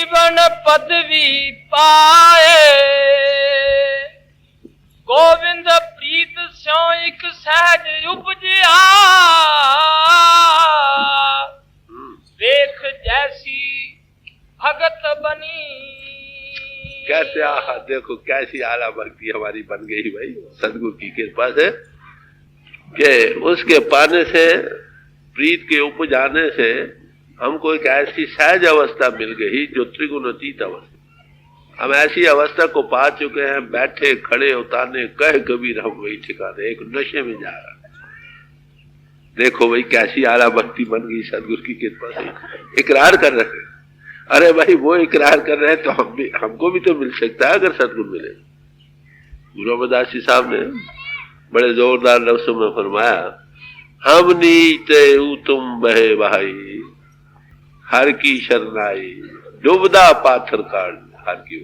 जीवन पदवी पाए, गोविंद प्रीत स्यों एक सहज उपजिया, देख जैसी भगत बनी। कैसे आहा, देखो कैसी आला भक्ति हमारी बन गई भाई सदगुरु की कृपा से, कि उसके पाने से, प्रीत के उपजाने से हमको एक ऐसी सहज अवस्था मिल गई जो त्रिगुणातीत अवस्था। हम ऐसी अवस्था को पा चुके हैं, बैठे खड़े उतारने कह कबीर हम वही ठिकाने, एक नशे में जा रहा है। देखो भाई कैसी आला भक्ति बन गई सदगुरु की कृपा से। इकरार कर रहे, अरे भाई वो इकरार कर रहे हैं तो हमको भी तो मिल सकता है अगर सदगुरु मिले। गुरु अमरदास जी साहब ने बड़े जोरदार लफ्जों में फरमाया, हम नीते तुम बहे भाई, हर की शरणाई डूबदा पाथर काट हर की।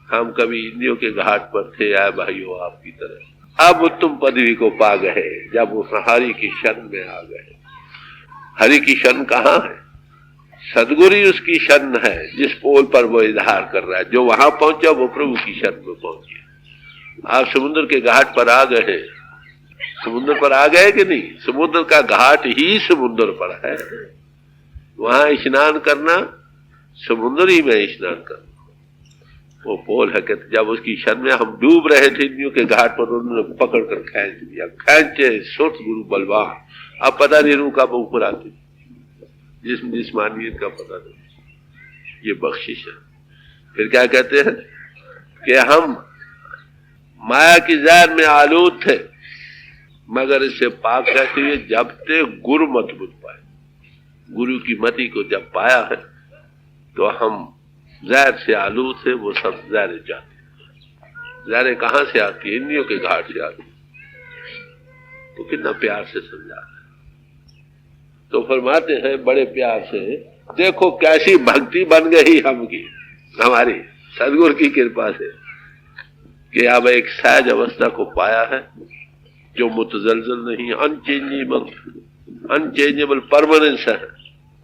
हम कभी इंद्रियों के घाट पर थे आए भाइयों आपकी तरह, अब तुम पदवी को पा गए जब उस हरि की शरण में आ गए। हरि की शरण कहाँ है? सदगुरु उसकी शरण है जिस पोल पर वो इजहार कर रहा है। जो वहां पहुंचा वो प्रभु की शरण में पहुंच गया। आप समुद्र के घाट पर आ गए, समुद्र पर आ गए कि नहीं? समुद्र का घाट ही समुद्र पर है, वहां स्नान करना समुद्र ही में स्नान करना वो पोल है। कहते जब उसकी शरण में हम डूब रहे थे इंद्रियों के घाट पर, उन्होंने पकड़ कर खींच दिया, खींचे सुठ गुरु बलवान। अब पता नहीं रूह कब ऊपर आती, जिस्मानियत का पता नहीं, ये बख्शिश है। फिर क्या कहते हैं कि हम माया की जहर में आलूद थे, मगर इससे पाक कैसे हुए जब ते गुरु मत बुझ पाए। गुरु की मति को जब पाया है तो हम जहर से आलूद थे, वो सब जहरें जाती हैं। जहरें कहां से आती है? इंद्रियों के घाट से आती। तो कितना प्यार से समझा है। तो फरमाते हैं बड़े प्यार से, देखो कैसी भक्ति बन गई हमकी, हमारी सदगुरु की कृपा से, कि अब एक सहज अवस्था को पाया है जो मुतजलजल नहीं, अनचेंजेबल परमानेंस है,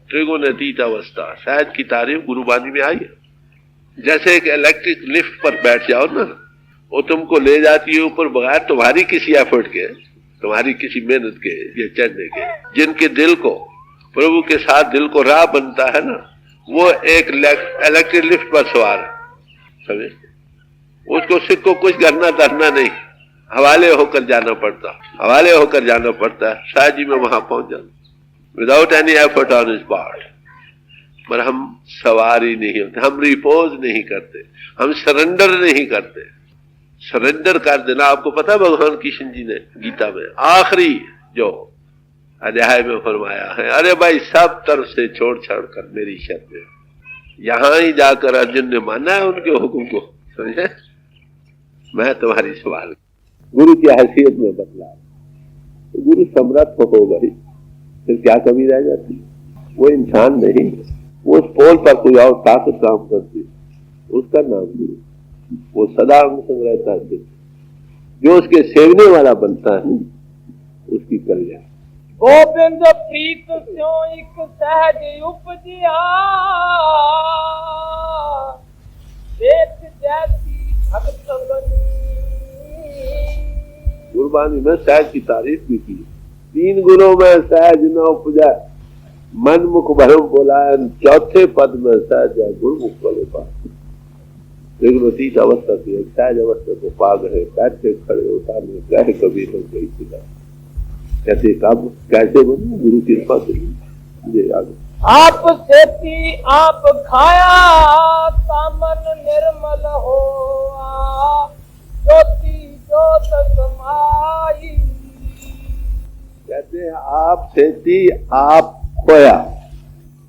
त्रिगुणातीत अवस्था। सहज की तारीफ गुरुबानी में आई है। जैसे एक इलेक्ट्रिक लिफ्ट पर बैठ जाओ ना, वो तुमको ले जाती है ऊपर बगैर तुम्हारी किसी एफर्ट के, तुम्हारी किसी मेहनत के ये चढ़ने के। जिनके दिल को प्रभु के साथ दिल को राह बनता है ना, वो एक इलेक्ट्रिक लिफ्ट पर सवार है, समझे? उसको सिख को कुछ करना धरना नहीं, हवाले होकर जाना पड़ता, हवाले होकर जाना पड़ता है। शायद जी में वहां पहुंच जाना without any effort on his part. पर हम सवार ही नहीं होते, हम रिपोज नहीं करते, हम सरेंडर नहीं करते। सरेंडर कर देना, आपको पता है भगवान कृष्ण जी ने गीता में आखिरी जो अध्याय में फरमाया है, अरे भाई सब तरफ से छोड़ छाड़ कर मेरी शरण में। यहां ही जाकर अर्जुन ने माना है उनके हुक्म को, समझे? मैं तुम्हारी सवाल गुरु की हैसियत में बदला। तो गुरु समर्थ हो भाई, फिर क्या कमी रह जाती? वो इंसान नहीं, वो उस पोल पर कोई और ताकत काम करती, उसका नाम गुरु। वो सदा संग रहता है, जो उसके सेवने वाला बनता है उसकी कल्याण। गोविंद प्रीत स्यों एक सहज उपजिया, देख जैसी भगत बनी। गुरबानी में सहज की तारीफ भी की। 3 गुणों में सहज न उपजा, मन मुख भरम बोलाय, चौथे पद में सहज गुरुमुख बोले पा। त्रिगुणातीत अवस्था की एक सहज अवस्था को पा गए, बैठे खड़े उतारने कहे कबीर हो गई सिला। कैसे कब कैसे बनी? गुरु की कृपा से। ये आगे आप सेती आप खाया, सामन निर्मल होआ, ज्योति ज्योत समाई। कहते हैं आप सेती आप खोया,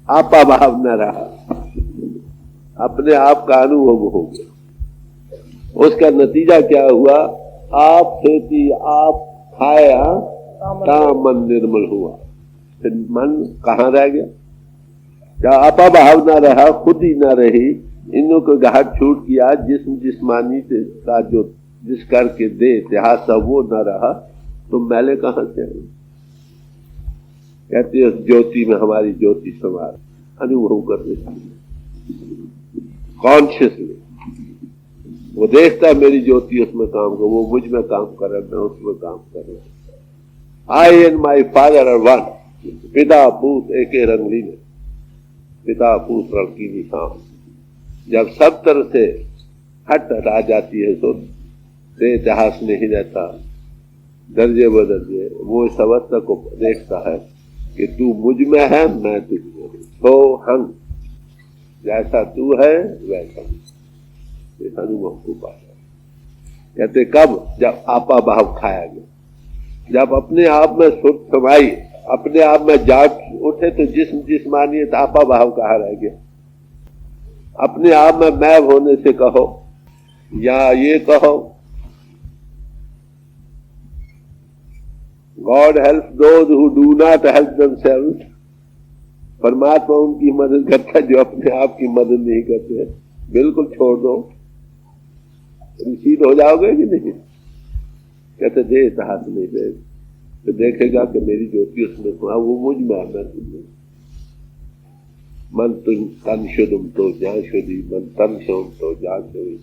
आपा भाव न रहा, अपने आप का अनुभव हो गया। उसका नतीजा क्या हुआ? आप खेती आप खाया, मन निर्मल हुआ। फिर मन कहाँ रह गया? क्या आपा भाव न रहा, खुद ही न रही, इनों को घाट छूट किया, जिस्मानी का जो जिस करके दे इतिहास था वो न रहा, तो मैले कहां से आए? कहते हैं ज्योति में हमारी ज्योति समार अनुभव करने कॉन्शियसली वो देखता है मेरी ज्योति उसमें काम कर, वो मुझ में काम कर रहा है, मैं उसमें काम कर रहा हूं। I and my father are one. पिता पूत एक रंगली में, पिता पूत रंगीली शाम। जब सब तरह से हट आ जाती है तो इतिहास नहीं रहता, दर्जे बदर्जे वो इस अवस्था को देखता है कि तू मुझ में है, मैं तुझ में हूं। तो हम जैसा तू है वैसा इस अनुभव को पाया। कहते कब? जब आपा भाव खाया गया, जब अपने आप में सुख समाई, अपने आप में जाग उठे तो जिस्मानियत आपा भाव कहाँ रह गया। अपने आप में मैं होने से कहो या ये कहो God help those who do not help themselves. परमात्मा उनकी मदद करता है जो अपने आप की मदद नहीं करते हैं। बिल्कुल छोड़ दो, रिसीड हो जाओगे कि नहीं। कहते दे हाथ नहीं दे तो देखेगा कि मेरी ज्योति उसमें सुना, वो मुझ में है, मैं तुम्हें। मन तुम तन शुद्धम तो ज्ञान शुद्धि, मन तन शुम तो ज्ञान शुद्धि,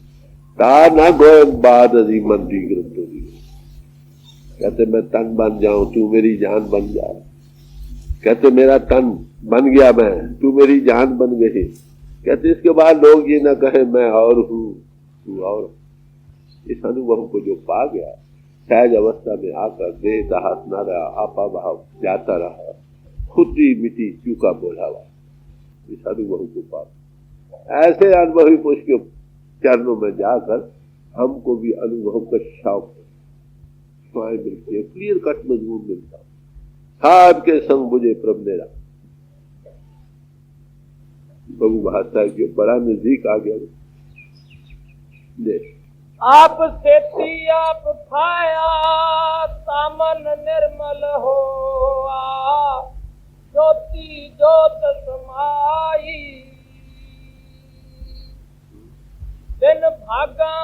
ता न गोयम बाद अजी मन दीग्रम तो दी। कहते मैं तन बन जाऊं, तू मेरी जान बन जा। कहते मेरा तन बन गया मैं, तू मेरी जान बन गई। कहते इसके बाद लोग ये ना कहे मैं और हूं तू और। इस अनुभव को जो पा गया, सहज अवस्था में आकर देह हाथ न रहा, आपा भाव जाता रहा, खुद ही मिट्टी चूका बोलावा। इस अनुभव को पा, ऐसे अनुभवी पुरुष के चरणों में जाकर हमको भी अनुभव का शौक स्वयं मिलती है, क्लियर कट मजबूत मिलता। खाद के संग मुझे प्रभ मेरा प्रभु भाषा के बड़ा नजदीक आ गया। आप सेती आप खाया तामन निर्मल होआ, ज्योति ज्योत समाई। दिन भागा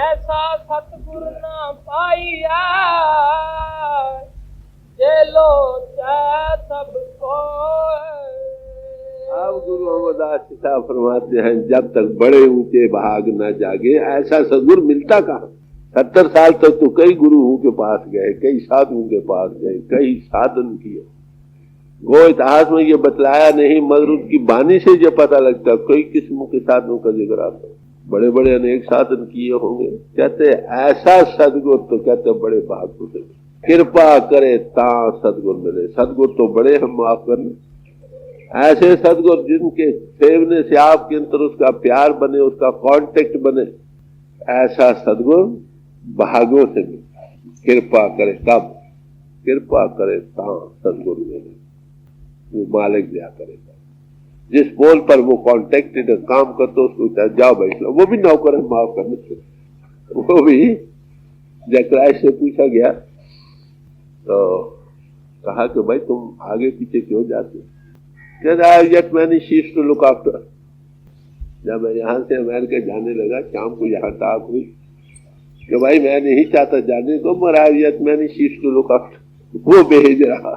ऐसा सतगुर ना पाइया, जे लो चाहे सबको। अब गुरु अमरदास साहब फरमाते हैं जब तक बड़े ऊंचे भाग न जागे ऐसा सदगुरु मिलता कहाँ। 70 साल तक तो कई गुरुओं के पास गए, कई साधुओं के पास गए, कई साधन किए, वो इतिहास में ये बतलाया नहीं, मगर उनकी वाणी से ये पता लगता कई किस्मों के साधनों का जिक्र आता है। बड़े बड़े अनेक साधन किए होंगे। कहते ऐसा सदगुरु तो कहते बड़े भाग होते, कृपा करे ता सदगुरु मिले। सदगुरु तो बड़े हम माफ करने, ऐसे सदगुरु जिनके सेवने से आपके अंदर उसका प्यार बने, उसका कांटेक्ट बने, ऐसा सदगुरु भागों से मिले। कृपा करे कब? कृपा करे ता सदगुरु मिले, वो मालिक दिया करेगा। जिस पोल पर वो कॉन्टेक्टेड काम करते उसको जाओ बैठ लो, वो भी नौकर है माफ करने से। वो भी जकराय से पूछा गया तो कहा कि भाई तुम आगे पीछे क्यों जाते हो? Yet many sheep to look after। जब मैं यहाँ से अमेरिका जाने लगा, शाम को यहाँ ताक हुई कि भाई मैं नहीं चाहता जाने को, मगर yet many sheep to look after। वो भेज रहा,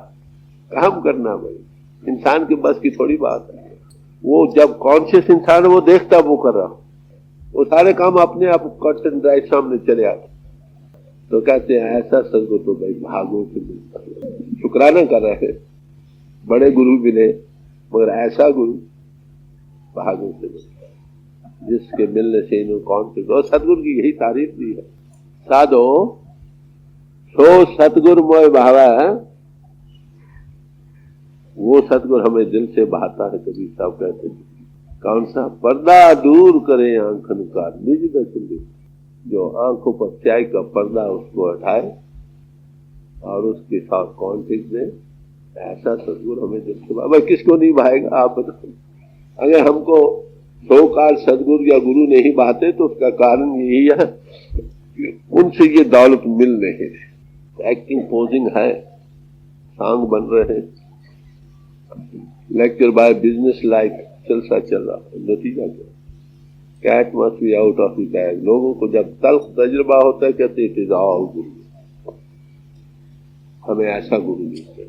काम करना भाई इंसान के बस की थोड़ी बात है। वो जब कॉन्शियस इंसान वो देखता वो कर रहा, वो सारे काम अपने आप कर्टन राइट सामने चले आते। तो कहते हैं ऐसा सदगुरु तो भाई भागों से मिलता है। शुक्राना कर रहे हैं, बड़े गुरु मिले, मगर ऐसा गुरु भागों से मिलता है जिसके मिलने से इन्हों कौन से। और सदगुरु की यही तारीफ दी है, साधो सो सतगुरु मोय भावा। वो सतगुरु हमें दिल से बहाता है। कभी साहब कहते हैं कौन सा? पर्दा दूर करे आंखन का निज दर्शन दे। जो आंखों पर स्याह का पर्दा उसको हटाए और उसके साथ कॉन्टेक्ट दे, ऐसा सदगुरु हमें दिल से भाई किसको नहीं भाएगा आप बताओ। अगर हमको 100 काल सदगुरु या गुरु नहीं भाते तो उसका कारण यही है कि उनसे ये दौलत मिल रही है। एक्टिंग पोजिंग है, सॉन्ग बन रहे हैं, लेक्चर बाय बिजनेस लाइक चलता चल रहा। नतीजा क्या? Cat must be out of the bag. लोगों को जब तल्ख तजुर्बा होता है कहते इट इज ऑल गुरु। हमें ऐसा गुरु मिलता है,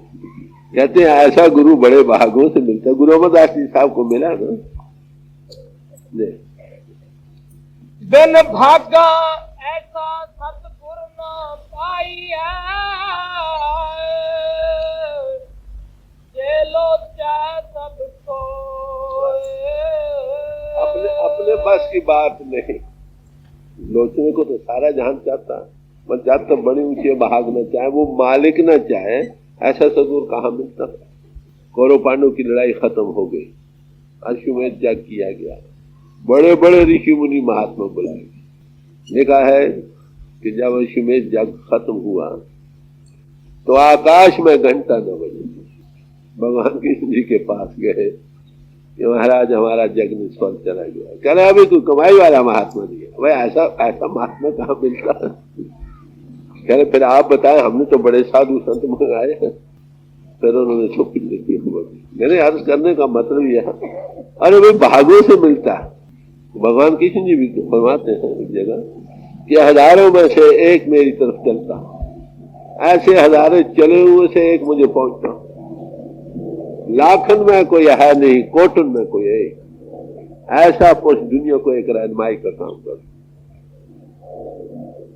कहते हैं ऐसा गुरु बड़े भागों से मिलता है। गुरु अमरदास जी साहब को मिला ना, बिन भागा ऐसा सतगुर ना पाइया, जे लोचा सबको। अपने बस की बात नहीं, लोचने को तो सारा जहान चाहता, पर जब तक बड़ी ऊंची भाग न चाहे, वो मालिक न चाहे, ऐसा सदगुरु कहाँ मिलता। कौरव पांडव की लड़ाई खत्म हो गई, अश्वमेध यज्ञ किया गया, बड़े बड़े ऋषि मुनि महात्मा बुलाए। देखा है कि जब अश्वमेध यज्ञ खत्म हुआ तो आकाश में घंटा न बजे। भगवान कृष्ण जी के पास गए कि महाराज हमारा यज्ञ निष्फल चला गया। कह रहे अभी कोई कमाई वाला महात्मा नहीं है। भाई ऐसा महात्मा कहाँ मिलता है? कह रहे फिर आप बताएं, हमने तो बड़े साधु संत मंगाए हैं। फिर उन्होंने छुपी देखी। मेरे अर्ज करने का मतलब यह है, अरे भाई भागों से मिलता है। भगवान कृष्ण जी भी फरमाते हैं एक जगह कि हजारों में से एक मेरी तरफ चलता, ऐसे हजारों चले हुए से एक मुझे पहुंचता। लाखन में कोई है नहीं, कोटन में कोई है, ऐसा पुरुष दुनिया को एक रहनुमाई का काम कर।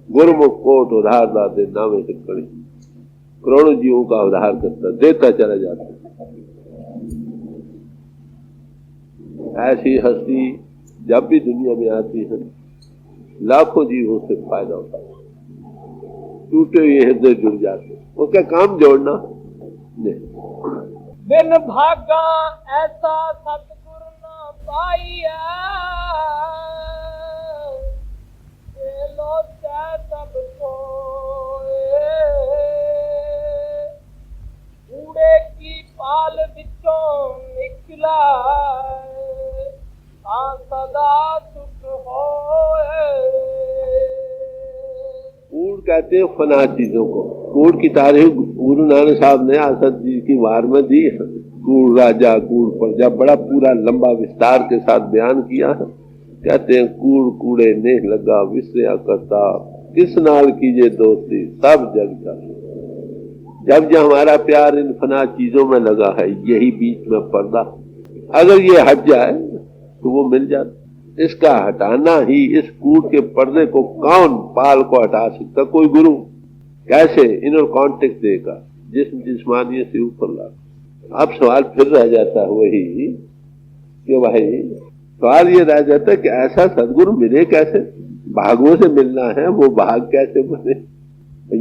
गुरुमुख कोट उधार दादे नामे से कड़ी, करोड़ों जीवों का उधार करता, देता चला जाता। ऐसी हस्ती जब भी दुनिया में आती है, लाखों जीवों से फायदा होता है। टूटे हुए हृदय जुड़ जाते, उसका काम जोड़ना नहीं। बिन भागा ऐसा सतगुर ना पाइया, जे लोचा सबको। कूड़े की पाल बिचों निकला, सदा सुख होए। कूड़ कहते हैं फना चीजों को। कूड़ की तारीफ गुरु नानक साहब ने आसद जी की वार में दी है। कूड़ राजा, कूड़ प्रजा, बड़ा पूरा लंबा विस्तार के साथ बयान किया है। कहते हैं कूड़ कूड़े नेह लगा, विसरिया करता, किस नाल कीजिए दोस्ती, सब जग जाए। जब हमारा प्यार इन फना चीजों में लगा है, यही बीच में पर्दा, अगर ये हट जाए तो वो मिल जाता। इसका हटाना ही, इस कूड़ के पर्दे को कौन पाल को हटा सकता? कोई गुरु कैसे इनर कॉन्टेक्ट देगा जिस्मानी से ऊपर ला। अब सवाल फिर रह जाता है वही कि भाई सवाल ये रह जाता है कि ऐसा सदगुरु मिले कैसे? भागों से मिलना है, वो भाग कैसे बने?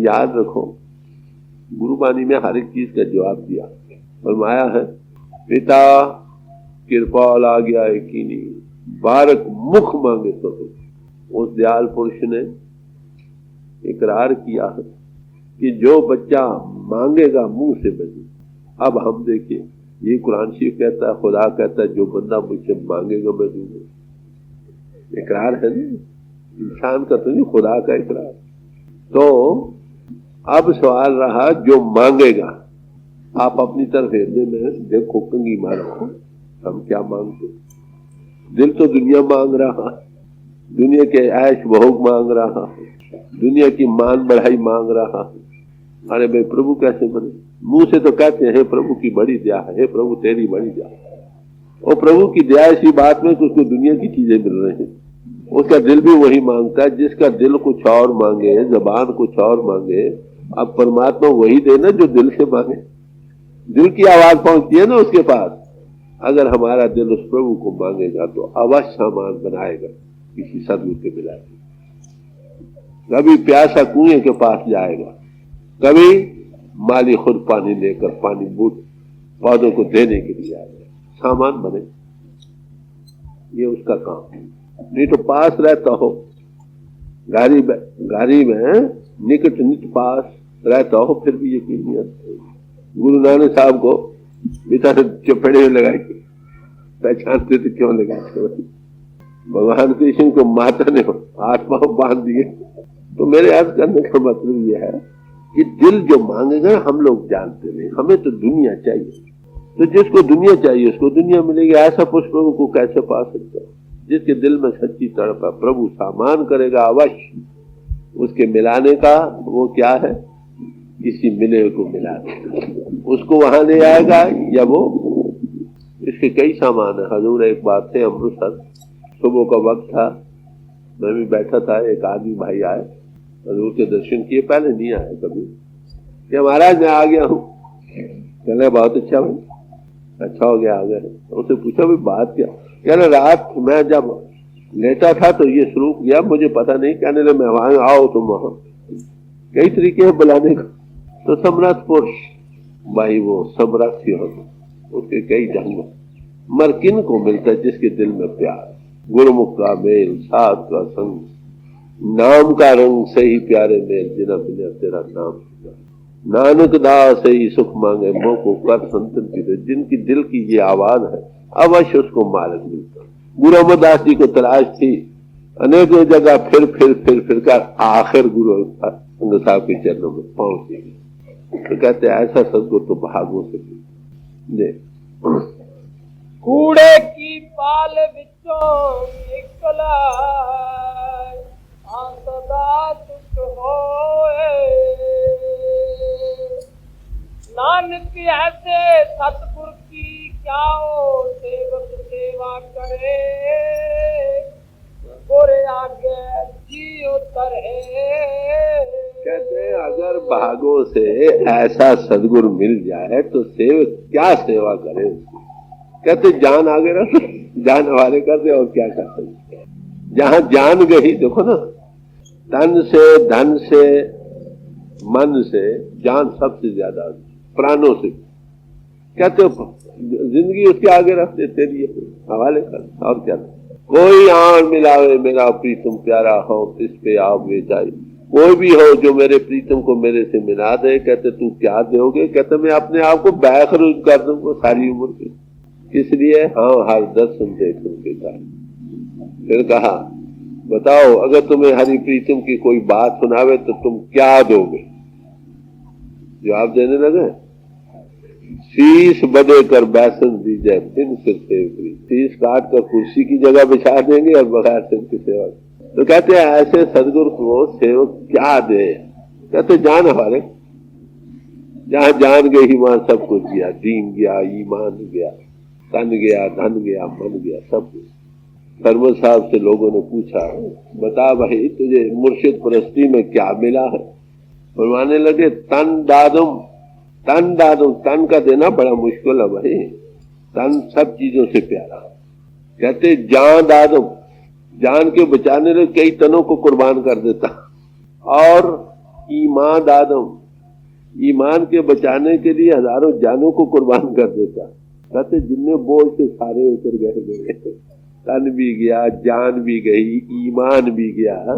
याद रखो, गुरुबानी में हर एक चीज का जवाब दिया। फरमाया है पिता कृपाल आ गया यकीनी, बारक मुख मांगे तो। उस दयाल पुरुष ने इकरार किया है कि जो बच्चा मांगेगा मुंह से बने। अब हम देखिए, ये कुरान शरीफ कहता है, खुदा कहता है जो बंदा मुझसे मांगेगा मैं दूंगा। इकरार है ना, इंसान का तो नहीं, खुदा का इकरार। तो अब सवाल रहा जो मांगेगा। आप अपनी तरफ हृदय में देखो, कंगी मारो, हम क्या मांगते? दिल तो दुनिया मांग रहा, दुनिया के ऐश भोग मांग रहा, दुनिया की मान बढ़ाई मांग रहा। अरे भाई प्रभु कैसे बने? मुंह से तो कहते हैं प्रभु की बड़ी दया है, प्रभु तेरी बड़ी दया। और प्रभु की दया इसी बात में कि उसको दुनिया की चीजें मिल रही हैं। उसका दिल भी वही मांगता है। जिसका दिल कुछ और मांगे, जबान कुछ और मांगे, अब परमात्मा वही देना जो दिल से मांगे। दिल की आवाज पहुंचती है ना उसके पास। अगर हमारा दिल उस प्रभु को मांगेगा तो अवश्य सामान बनाएगा, किसी सदगुरु के मिलाएगा। कभी प्यासा कुएं के पास जाएगा, कभी माली खुद पानी लेकर पानी बूट पौधों को देने के लिए आएगा, सामान बने। ये उसका काम है। नहीं तो पास रहता हो, गाड़ी में निकट निकट पास रहता हो, फिर भी यकीन नहीं आता। गुरु नानक साहब को बेचारे चपेड़े लगाए, पहचानते थे क्यों लगाते? भगवान कृष्ण को माता ने हाथ पांव बांध दिए। तो मेरे अर्ज करने का मतलब यह है कि दिल जो मांगेगा हम लोग जानते नहीं। हमें तो दुनिया चाहिए, तो जिसको दुनिया चाहिए उसको दुनिया मिलेगी। ऐसा पुरुष प्रभु को कैसे पा सकता? जिसके दिल में सच्ची तड़प है, प्रभु सामान करेगा अवश्य। उसके मिलाने का वो क्या है? किसी मिले को मिला देगा, उसको वहां ले आएगा। या वो इसके कई सामान है। हजूर एक बात थे अमृतसर, सुबह का वक्त था, मैं भी बैठा था, एक आदमी भाई आए, हजूर के दर्शन किए, पहले नहीं आए कभी, कि महाराज मैं आ गया हूँ। कहने बहुत अच्छा भाई, अच्छा हो गया आ गए। तो उससे पूछा भाई बात क्या? कहने रात मैं जब लेटा था तो ये शुरू किया, मुझे पता नहीं, कहने लगे मेहमान आओ तुम वहां, कई तरीके हैं बुलाने का। तो समरथ पुरुष भाई, वो समरथ ही हो, उसके कई ढंग, मर किन को मिलता है जिसके दिल में प्यार, गुरुमुख का मेल, साथ का संग, नाम का रंग से ही प्यारे मेल, जिना बिना तेरा नाम, नानक दास से ही सुख मांगे, मोह को कर संतन की दे। जिनकी दिल की ये आवाज है अवश्य उसको मार्ग मिलता। गुरु अमरदास जी को तलाश थी, अनेक जगह फिर कर आखिर गुरु अंगद साहब के चरणों में पहुंच गई। तो कहते ऐसा सदगुरु तो भागों से दे। कूड़े की पाल विचों निकला सदा सुख होए, नानक ऐसे सतगुर की क्या हो सेवक सेवा करे, गोरे आगे जी उतरे। कहते हैं अगर भागों से ऐसा सदगुरु मिल जाए तो सेवक क्या सेवा करे उसकी। कहते जान आगे रख, जान हवाले कर दे और क्या कर सकते। जहां जान गई, देखो ना, तन से धन से मन से जान सबसे ज्यादा, प्राणों से। कहते जिंदगी उसके आगे रख दे, तेरी हवाले कर, और क्या। कोई आन मिलावे मेरा प्रीतम प्यारा हो, इस पे आप वे जाए। कोई भी हो जो मेरे प्रीतम को मेरे से मिला दे, कहते तू क्या दोगे? कहते मैं अपने आप को बैखरूज कर दूंगा सारी उम्र की। इसलिए हाँ, हर दर्शन देख उनके कारण। फिर कहा बताओ अगर तुम्हें हरि प्रीतम की कोई बात सुनावे तो तुम क्या दोगे? जवाब देने लगे, शीश बदे कर बैसन दीजिए, फिर सिर सेवकरी। शीश काट कर कुर्सी की जगह बिछा देंगे और बगैर सिर की सेवा। तो कहते हैं ऐसे सदगुरु को सेवक क्या दे? कहते जान हमारे, जहां जान गई वहां सब कुछ गया, दीन गया, ईमान गया, तन गया, धन गया, मन गया, सब कुछ। सरमद साहब से लोगों ने पूछा, बता भाई तुझे मुर्शिद परस्ती में क्या मिला है? फरमाने लगे तन दादुम, तन दादुम। तन का देना बड़ा मुश्किल है भाई, तन सब चीजों से प्यारा। कहते जान दादुम, जान के बचाने लगे कई तनों को कुर्बान कर देता। और ईमान दादुम, ईमान के बचाने के लिए हजारों जानों को कुर्बान कर देता। कहते जितने बोझ से सारे उतर गए, तन भी गया, जान भी गई, ईमान भी गया।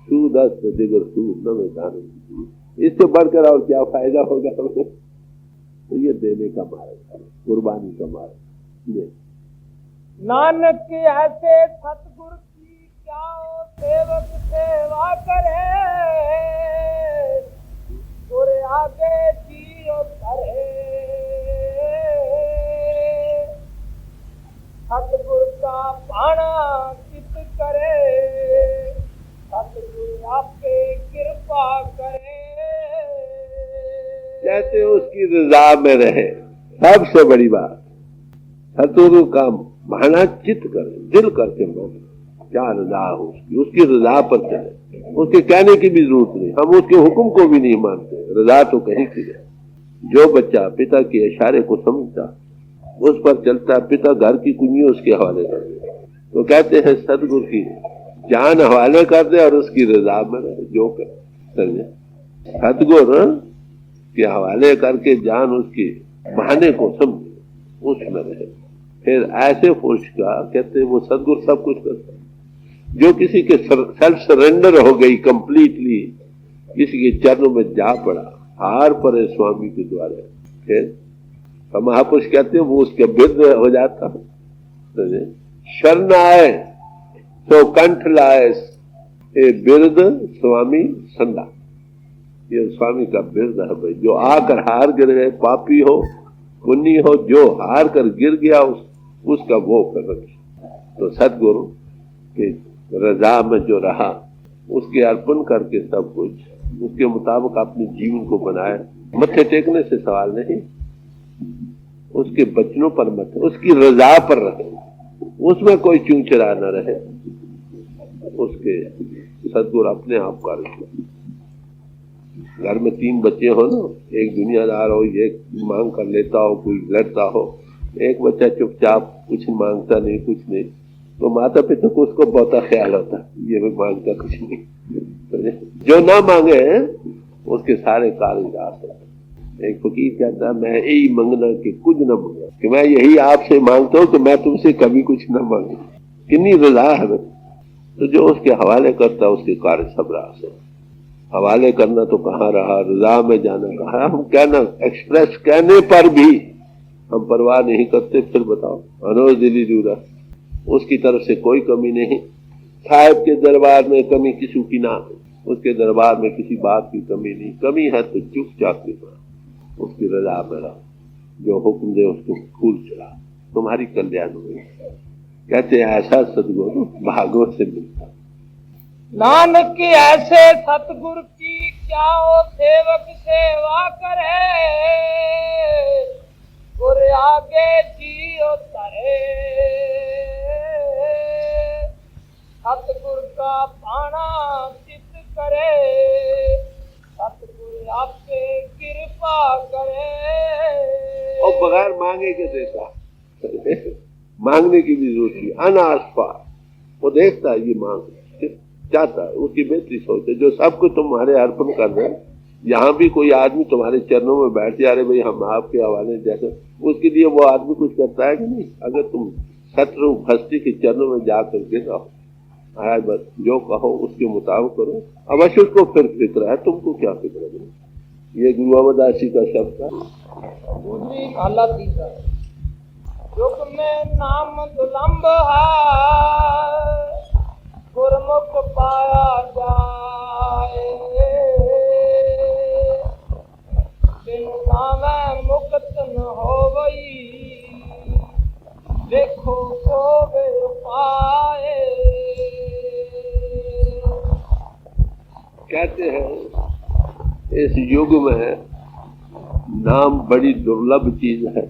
सूदस्त दिगर सूद न में दान, इससे बढ़कर और क्या फायदा होगा हमें? तो ये देने का मार्ग है, कुर्बानी का मार्ग। नानक ऐसे सतगुरु की क्या हो सेवक सेवा करे, गोरे आगे जियो करे। सतगुरु का पाना कित करे, सतगुरु आपके कृपा करे। कहते उसकी रजा में रहे, सबसे बड़ी बात। सतगुरु का माना चित्त करे, दिल करके माने, क्या रजा हो उसकी रजा पर चले। उसके कहने की भी जरूरत नहीं, हम उसके हुक्म को भी नहीं मानते, रजा तो कहीं की है। जो बच्चा पिता के इशारे को समझता उस पर चलता, पिता घर की कुंजी उसके हवाले कर दे। तो कहते हैं सदगुरु की जान हवाले कर दे और उसकी रजा में रहे, जो करे। सदगुरु के हवाले करके जान उसकी माने को समझे, उसमें रहे। फिर ऐसे पुरुष का कहते वो सदगुरु सब कुछ करता है। जो किसी के सेल्फ सरेंडर हो गई कंप्लीटली, किसी के चरणों में जा पड़ा, हार पड़े स्वामी के द्वारा, फिर महापुरुष कहते हैं वो उसके विरुद्ध हो जाता। शरण आए तो कंठ लाए, बिरुद स्वामी संदा। ये स्वामी का बिरुद है भाई। जो आकर हार गिर गए, पापी हो पुण्य हो, जो हार कर गिर गया उसका वो कर। तो सदगुरु के रजा में जो रहा, उसके अर्पण करके सब कुछ उसके मुताबिक अपने जीवन को बनाए। मत्थे टेकने से सवाल नहीं, उसके बचनों पर मत, उसकी रजा पर रहे। उसमें कोई चूचरा न रहे, उसके सदगुरु अपने आप कार्य। घर में 3 बच्चे हो ना, एक दुनियादार हो, एक मांग कर लेता हो, कोई लड़ता हो, एक बच्चा चुपचाप कुछ मांगता नहीं, कुछ नहीं, तो माता पिता को उसको बहुत ख्याल होता है ये भी मांगता कुछ नहीं। तो जो ना मांगे उसके सारे कार्य रात होते। एक फकीर कहता है मैं यही मांगना कि कुछ न मांगा, कि मैं यही आपसे मांगता हूँ कि मैं तुमसे कभी कुछ न मांगू। कितनी रजा है। तो जो उसके हवाले करता उसके कार्य सब रास है। हवाले करना तो कहाँ रहा, रजा में जाना कहाँ। हम कहना एक्सप्रेस कहने पर भी हम परवाह नहीं करते, फिर बताओ अनोज दिली दूरा, उसकी तरफ से कोई कमी नहीं। साहिब के दरबार में कमी किसी की ना, उसके दरबार में किसी बात की कमी नहीं। कमी है तो चुपचाप निभा, उसकी रजा में रहो, जो हुक्म दे उसको फूल चढ़ा, तुम्हारी कल्याण हुई। कहते हैं ऐसा सदगुरु भागवत से मिलता। नानक ऐसे सतगुरु की क्या ओ सेवक सेवा करे, गुर आगे जियो तरे। सतगुरु का पाना चित करे, सतगुरु आपके कृपा करे। और बगैर मांगे के देता मांगने की भी जरूरत नहीं। अनास्पा वो देखता है, ये मांग चाहता है, उसकी बेहतरी सोचते। जो सब कुछ तुम्हारे अर्पण कर रहे हैं, यहाँ भी कोई आदमी तुम्हारे चरणों में बैठ जा रहे भाई हम आपके हवाले, जैसे उसके लिए वो आदमी कुछ करता है कि नहीं। अगर तुम शत्रु हस्ती के चरणों में जाकर के रहो, बस जो कहो उसके मुताबिक करो, अवश्य उसको फिर फिक्र है, तुमको क्या फिक्र है। ये गुरु अमरदास जी का शब्द है। दूसरी हालत तीसरा, युग में नाम दुलंब है, गुरमुख पाया जाए। बिन नाम मुक्त न होवई, देखो को वे पाए। कहते हैं इस युग में नाम बड़ी दुर्लभ चीज है।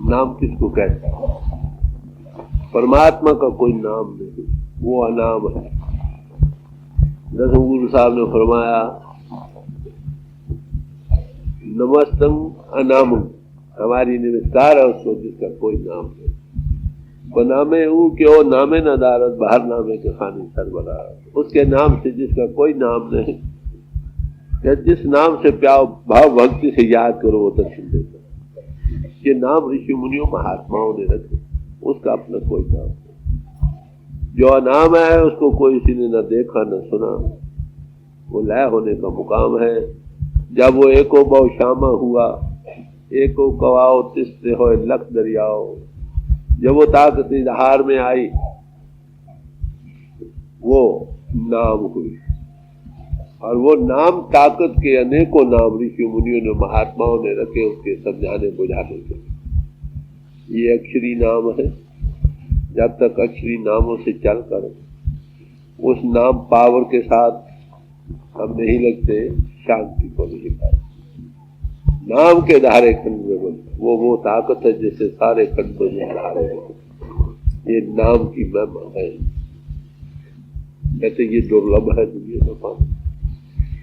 नाम किसको कहते हैं? परमात्मा का कोई नाम नहीं, वो अनाम है। दसम गुरु साहब ने फरमाया नमस्तम अनामम, हमारी नमस्कार है उसको जिसका कोई नाम नहीं। नामे ऊ क्यों नामे न दारत, बाहर नामे के खानी सरबरा, उसके नाम से जिसका कोई नाम नहीं। जिस नाम से प्यार भाव भक्ति से याद करो वो दर्शन देता। ये नाम ऋषि मुनियों महात्माओं ने रखे, उसका अपना कोई नाम नहीं। जो अनाम है उसको कोई किसी ने न देखा न सुना, वो लय होने का मुकाम है। जब वो एको बहु श्यामा हुआ, एको कवाओ तिस्ते हो लख दरियाओ, जब वो ताकत इजहार में आई वो नाम हुई। और वो नाम ताकत के अनेकों नाम ऋषि मुनियों ने महात्माओं ने रखे उसके समझाने बुझाने के। ये अक्षरी नाम है। जब तक अक्षरी नामों से चलकर उस नाम पावर के साथ हम नहीं लगते, शांति को नहीं पाते। नाम के धारे खंड में बनते, वो ताकत है जैसे सारे खंड में धारे हैं। ये नाम की महिमा है। कहते ये दुर्लभ है दुनिया में पाना।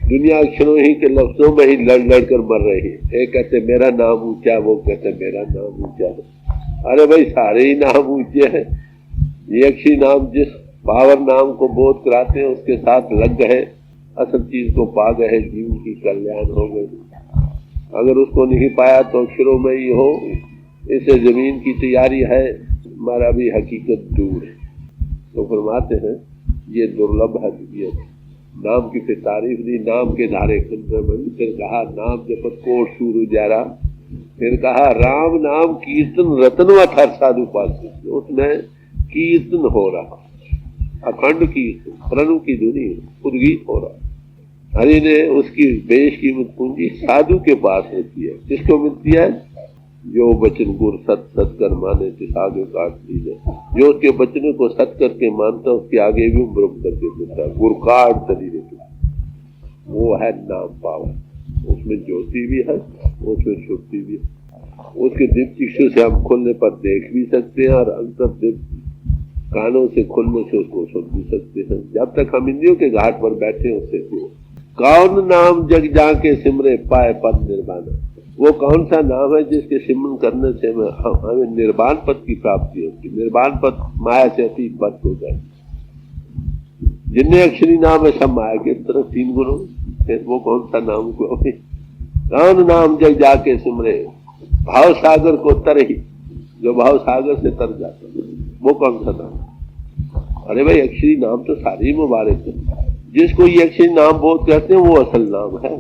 दुनिया अक्षरों ही के लफ्जों में ही लड़ लड़ कर मर रही है। एक कहते मेरा नाम ऊंचा, वो कहते मेरा नाम ऊंचा है। अरे भाई सारे ही नाम ऊंचे हैं। ये अक्षरी नाम जिस पावर नाम को बोध कराते हैं उसके साथ लग गए, असल चीज को पा गए, जीवन की कल्याण हो गई। अगर उसको नहीं पाया तो अक्षरों में ही हो, इससे जमीन की तैयारी है, हमारा भी हकीकत दूर है। तो फरमाते हैं ये दुर्लभ है दुनिया में। नाम की फिर तारीफ दी, नाम के धारे खंड। फिर कहा नाम जपत कोट सूर उजारा। फिर कहा राम नाम कीर्तन रतनवत हर साधु पास। उसमें कीर्तन हो रहा, अखंड कीर्तन, प्रणु की धुनी, उद्गीत हो रहा। हरि ने उसकी बेशकीमत पूंजी साधु के पास होती है। किसको मिलती है? जो वचन गुर सत सत कर माने तिस आगे काट लीजिए। जो उसके वचनों को सत करके मानता उसके आगे भी ब्रह्म करके मिलता है। गुर काट चली देती, वो है नाम पावर। उसमें ज्योति भी है, उसमें शुद्धि भी है। उसके दिव्य चक्षु से हम खोलने पर देख भी सकते हैं और अंतर दिव्य कानों से खोलने से उसको सुन भी सकते हैं। जब तक हम इंद्रियों के घाट पर बैठे उससे कौन नाम जग जाके सिमरे पाए पद निर्वाण। वो कौन सा नाम है जिसके सिमरन करने से हमें निर्वाण पद की प्राप्ति होती। निर्वाण पद माया से अतीत पद को गए। जिन्हें अक्षरी नाम है सब माया के तरफ 3 गुणों, फिर वो कौन सा नाम को कौन नाम जग जाके सिमरे भाव सागर को तर ही, जो भाव सागर से तर जाता है वो कौन सा नाम। अरे भाई अक्षरी नाम तो सारे ही मुबारक है। जिसको ये अक्षरी नाम बोध करते हैं वो असल नाम है।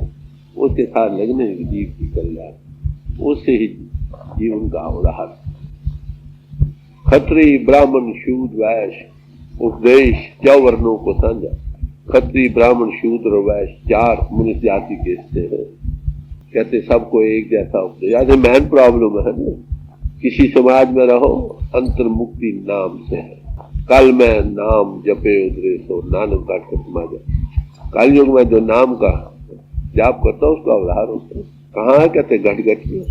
उसके साथ लगने की जीव की कल्याण, उससे ही जीवन का हो रहा। खत्री ब्राह्मण शूद्र वैश्य उपदेश 4 वर्णों को समझा। खत्री ब्राह्मण शूद्र वैश्य 4 मनुष्य जाति के हिस्से हैं। कहते सबको एक जैसा उपदेश। यानी मेन प्रॉब्लम है ना, किसी समाज में रहो अंतर मुक्ति नाम से है। कल में नाम जपे उधरे सो नानक का खत्मा जाए। कल युग में जो नाम का जाप करता उसका उधार होता है। कहाँ है कहते घट घट में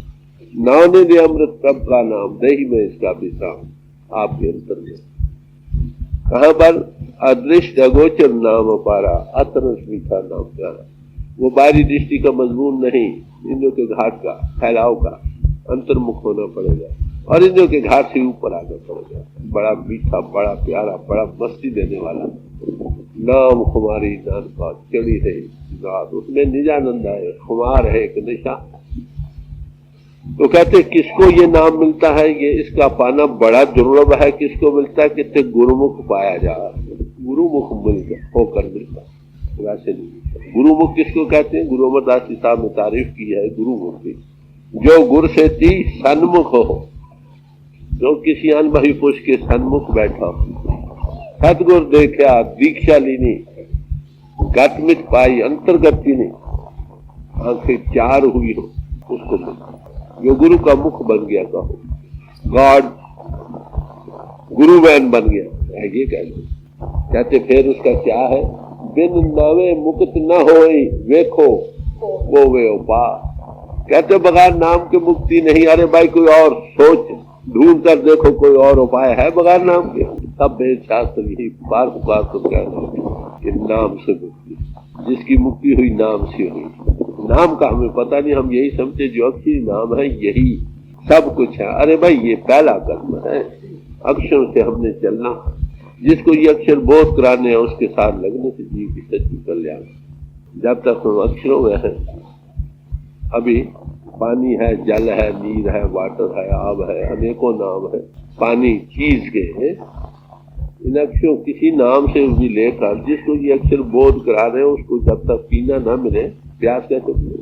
नाने दे अमृत प्रभ का नाम दही में इसका विश्राम। आपके अंतर में कहाँ पर अदृष्ट अगोचर नाम पारा अतरस मीठा नाम प्यारा। वो बाहरी दृष्टि का मजमून नहीं, इंद्रियों के घाट का फैलाव का अंतर्मुख होना पड़ेगा और इंद्रियों के घाट से ऊपर आना पड़ेगा। बड़ा मीठा, बड़ा प्यारा, बड़ा मस्ती देने वाला नाम खुमारी नान का चढ़ी है रात, उसमें निजानंद है। खुमार है एक निशा। तो कहते किसको ये नाम मिलता है, ये इसका पाना बड़ा दुर्लभ है। किसको मिलता है, कितने गुरुमुख पाया जा, गुरुमुख मिलकर होकर मिलता, वैसे नहीं। गुरुमुख किसको कहते हैं, गुरु अमरदास जी साहब ने तारीफ की है गुरुमुख की। जो गुर से ती सन्मुख हो, जो किसी अनुभवी पुरुष के सन्मुख बैठा हो, सतगुर देखा दीक्षा लीनी गतमित पाई अंतर्गति ने आंखें 4 हुई हो, उसको मिलता। जो गुरु का मुख बन गया कहो, गॉड गुरु वैन बन गया, ये कहते फिर उसका क्या है, बिन नावे मुक्त न होई वेखो वो वे उपा। कहते बगैर नाम के मुक्ति नहीं। अरे भाई कोई और सोच ढूंढ कर देखो, कोई और उपाय है बगैर नाम के। सब वेद शास्त्र यही पुकार पुकार तुम कहते कि नाम से मुक्ति, जिसकी मुक्ति हुई नाम से हुई। नाम का हमें पता नहीं, हम यही समझे जो अक्षरी नाम है यही सब कुछ है। अरे भाई ये पहला कर्म है, अक्षरों से हमने चलना। जिसको ये अक्षर बोध कराने हैं उसके साथ लगने से जीव की सच्ची कल्याण। जब तक हम अक्षरों में है, अभी पानी है, जल है, नीर है, वाटर है, आब है, अनेकों नाम है पानी चीज के। इन अक्षरों किसी नाम से भी लेकर जिसको ये अक्षर बोध करा रहे हैं उसको जब तक पीना ना मिले प्यास कैसे मिले।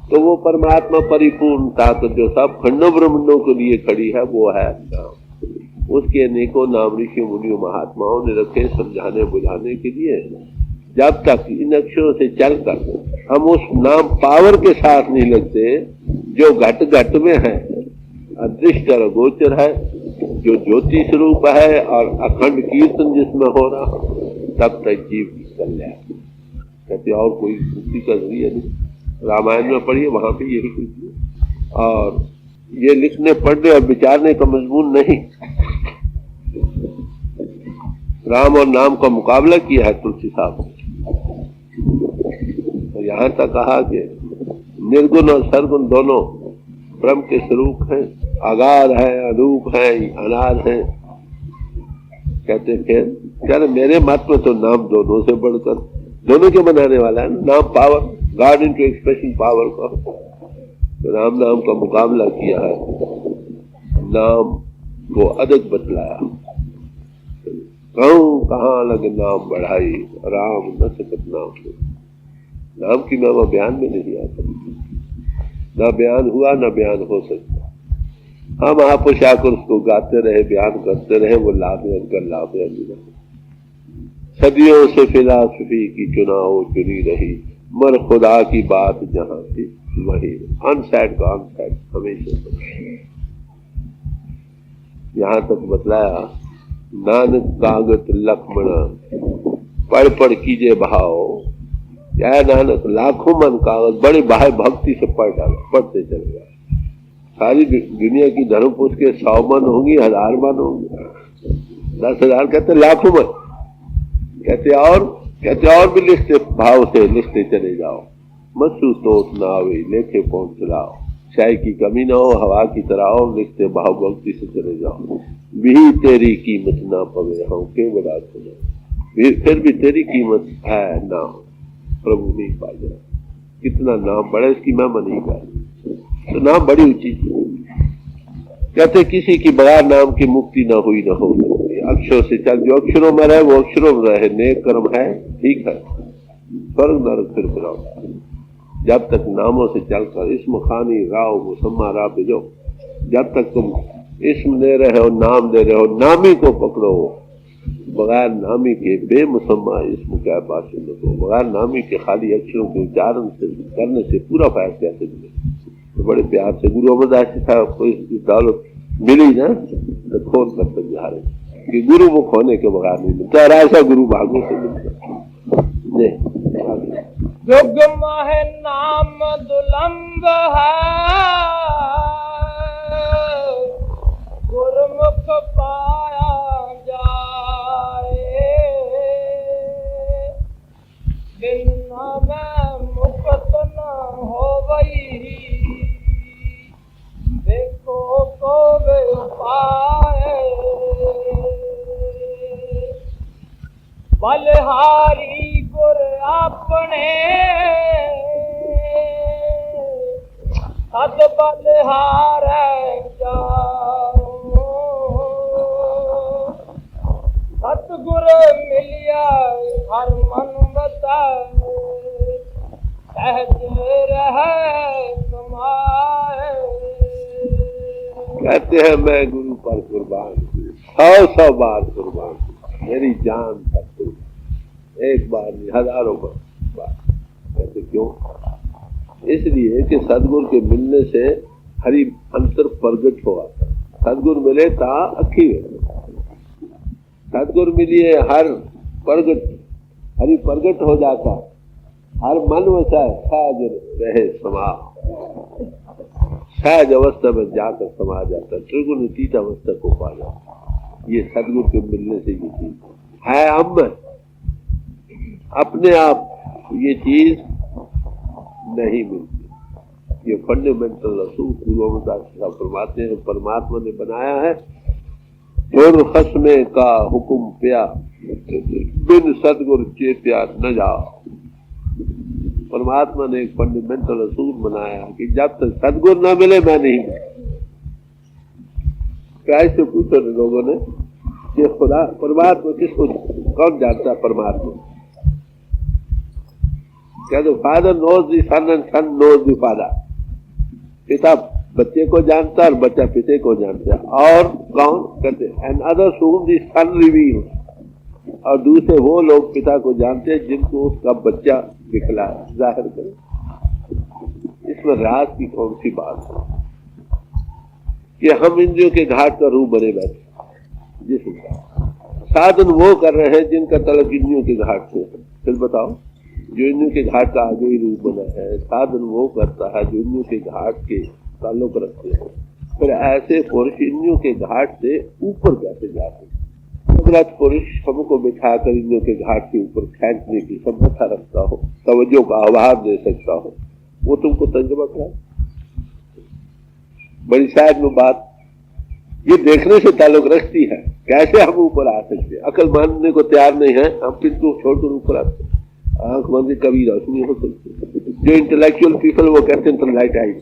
तो वो परमात्मा परिपूर्णता तो जो सब खंडों ब्रह्मांडों के लिए खड़ी है वो है नाम। उसके अनेकों नाम ऋषि मुनियों महात्माओं ने रखे समझाने बुझाने के लिए। जब तक इन अक्षरों से चलकर हम उस नाम पावर के साथ नहीं लगते जो घट घट में है, अदृष्ट और गोचर है, जो ज्योति स्वरूप है और अखंड कीर्तन जिसमें हो रहा, तब तक जीव की कल्याण। कहते और कोई मुक्ति का जरिया नहीं। रामायण में पढ़िए, वहां पे यही कुछ। और ये लिखने पढ़ने और विचारने का मजमून नहीं। राम और नाम का मुकाबला किया है तुलसी साहब ने। तो यहाँ तक कहा कि निर्गुण और सरगुण दोनों ब्रह्म के स्वरूप हैं, आगार है, अरूप है, अनार है। कहते फिर क्या मेरे मत में तो नाम दोनों से बढ़कर, दोनों के बनाने वाला है नाम, power, God into expression power का। तो राम नाम का मुकाबला किया है, नाम को अधिक बतलाया। कहूं कहाँ लगे नाम बढ़ाई, राम न सकत नाम। नाम की महिमा बयान में नहीं आ सकती, ना बयान हुआ ना बयान हो सकता। हाँ महापुरुष आकर उसको गाते रहे, बयान करते रहे, वो लाभ कर लाभ मिला। सदियों से फिलॉसफी की चुनाव चुनी रही, मर खुदा की बात जहां थी वही। अनसेड का अनसेड हमेशा। यहां तक बतलाया, नानक कागत लक्ष्मण पढ़ पढ़ कीजिए भाव। क्या नानक लाखों मन कागज बड़े भाई भक्ति से पढ़ डाला, पढ़ते चले गए। सारी दुनिया की धर्म पुरुष के 100 मन होंगी, 1000 मन होंगे, 10,000 कहते लाखों मन, कहते और भी लिखते भाव से लिखते चले जाओ। मसू तोट ना आवे लेखे पहुंच लाओ, चाय की कमी ना हो, हवा की तरह हो, लिखते भाव भक्ति से चले जाओ। भी तेरी कीमत ना पवे हम के बड़ा सुनो, फिर भी तेरी कीमत है ना हो, प्रभु नहीं पा जाए। कितना नाम बड़ा, इसकी महिमा नहीं पाई, तो नाम बड़ी ऊंची। कहते किसी की बगैर नाम की मुक्ति ना हुई ना हो सकती। अक्षरों से चल, जो अक्षरों में रहे वो अक्षरों में रहे, नेक कर्म है ठीक है, स्वर्ग नरक फिर फिराओ। जब तक नामों से चलकर इसम खानी राव मुसम्मा रा बिजो, जब तक तुम इसम दे रहे हो, नाम दे रहे हो, नामी को पकड़ो, बगैर नामी के बेमुसम्मा इसम क्या पास हो, बगैर नामी के खाली अक्षरों के उच्चारण से करने से पूरा फायदा कैसे मिले। तो बड़े प्यार से गुरु अमरदास जी साहब को इस दौलत मिली ना, तो खोल कर समझा रहे कि गुरु मुख होने के बगैर नहीं मिलता, और ऐसा गुरु भागों से मिलता। जुग मह नाम दुलंब है, गुरमुख पाया जाए, बिन नाम मुक्त न होवई, देखो को वे पाए। बलहारी गुर अपने सद बलहार जाओ, सतगुर मिलिया हर मन बताए, सहज रहे समाए। कहते हैं मैं गुरु पर कुर्बान, 100 बार कुर्बान, मेरी जान तक कुर्बान, एक बार नहीं, हजारों बार। कहते क्यों? इसलिए कि सदगुरु के मिलने से हरि अंतर प्रगट हुआ। सदगुरु मिले ता अखी वे, सदगुरु मिलिए हर प्रगट, हरि प्रगट हो जाता, हर मन वसा सहज रहे समा, सहज अवस्था में जाकर समा जाता, त्रिगुण तीत अवस्था को पा जाता। ये सदगुरु के मिलने से ये चीज है। हम अपने आप ये चीज नहीं मिलती। ये फंडामेंटल असूल गुरु अमरदास साहब फरमाते हैं, परमात्मा ने बनाया है और खस्मे का हुक्म पिया, बिन सदगुरु चेत्या न जाओ। परमात्मा ने एक फंडामेंटल असूल बनाया कि जब तक सदगुरु न मिले मैं नहीं मिलूं। कैसे पूछो लोगों ने कि खुदा परमात्मा किसको, कौन जानता है परमात्मा? क्या तो father knows the son and son knows the father, पिता बच्चे को जानता है और बच्चा पिता को जानता है। और कौन? कहते and others whom the son reveal, और दूसरे वो लोग पिता को जानते हैं जिनको उसका बच्चा दिखला जाहिर करे। इसमें राज की कौन सी बात है कि हम इंद्रियों के घाट का रूप बने बैठे, जिस साधन वो कर रहे हैं जिनका तलक इंद्रियों के घाट से। फिर बताओ, जो इंद्रियों के घाट का आगे ही रूप बना है, साधन वो करता है जो इंद्रियों के घाट के ताल्लुक रखते हैं। फिर ऐसे पुरुष इंद्रियों के घाट से ऊपर कैसे जाते हैं? अग्रत पुरुष हमको बिठाकर इंद्रियों के घाट के ऊपर खींचने की क्षमता रखता हो, तवज्जो का आभार दे सकता हो, वो तुमको तजुर्बा कराए। बड़ी शायद में बात ये देखने से ताल्लुक रखती है, कैसे हम ऊपर आ सकते हैं। अकल मानने को तैयार नहीं है, हम किसको छोड़कर ऊपर आते हैं। आंख बंद कभी रोशनी हो सकती। जो इंटेलेक्चुअल पीपल वो कहते हैं तो लाइट आई,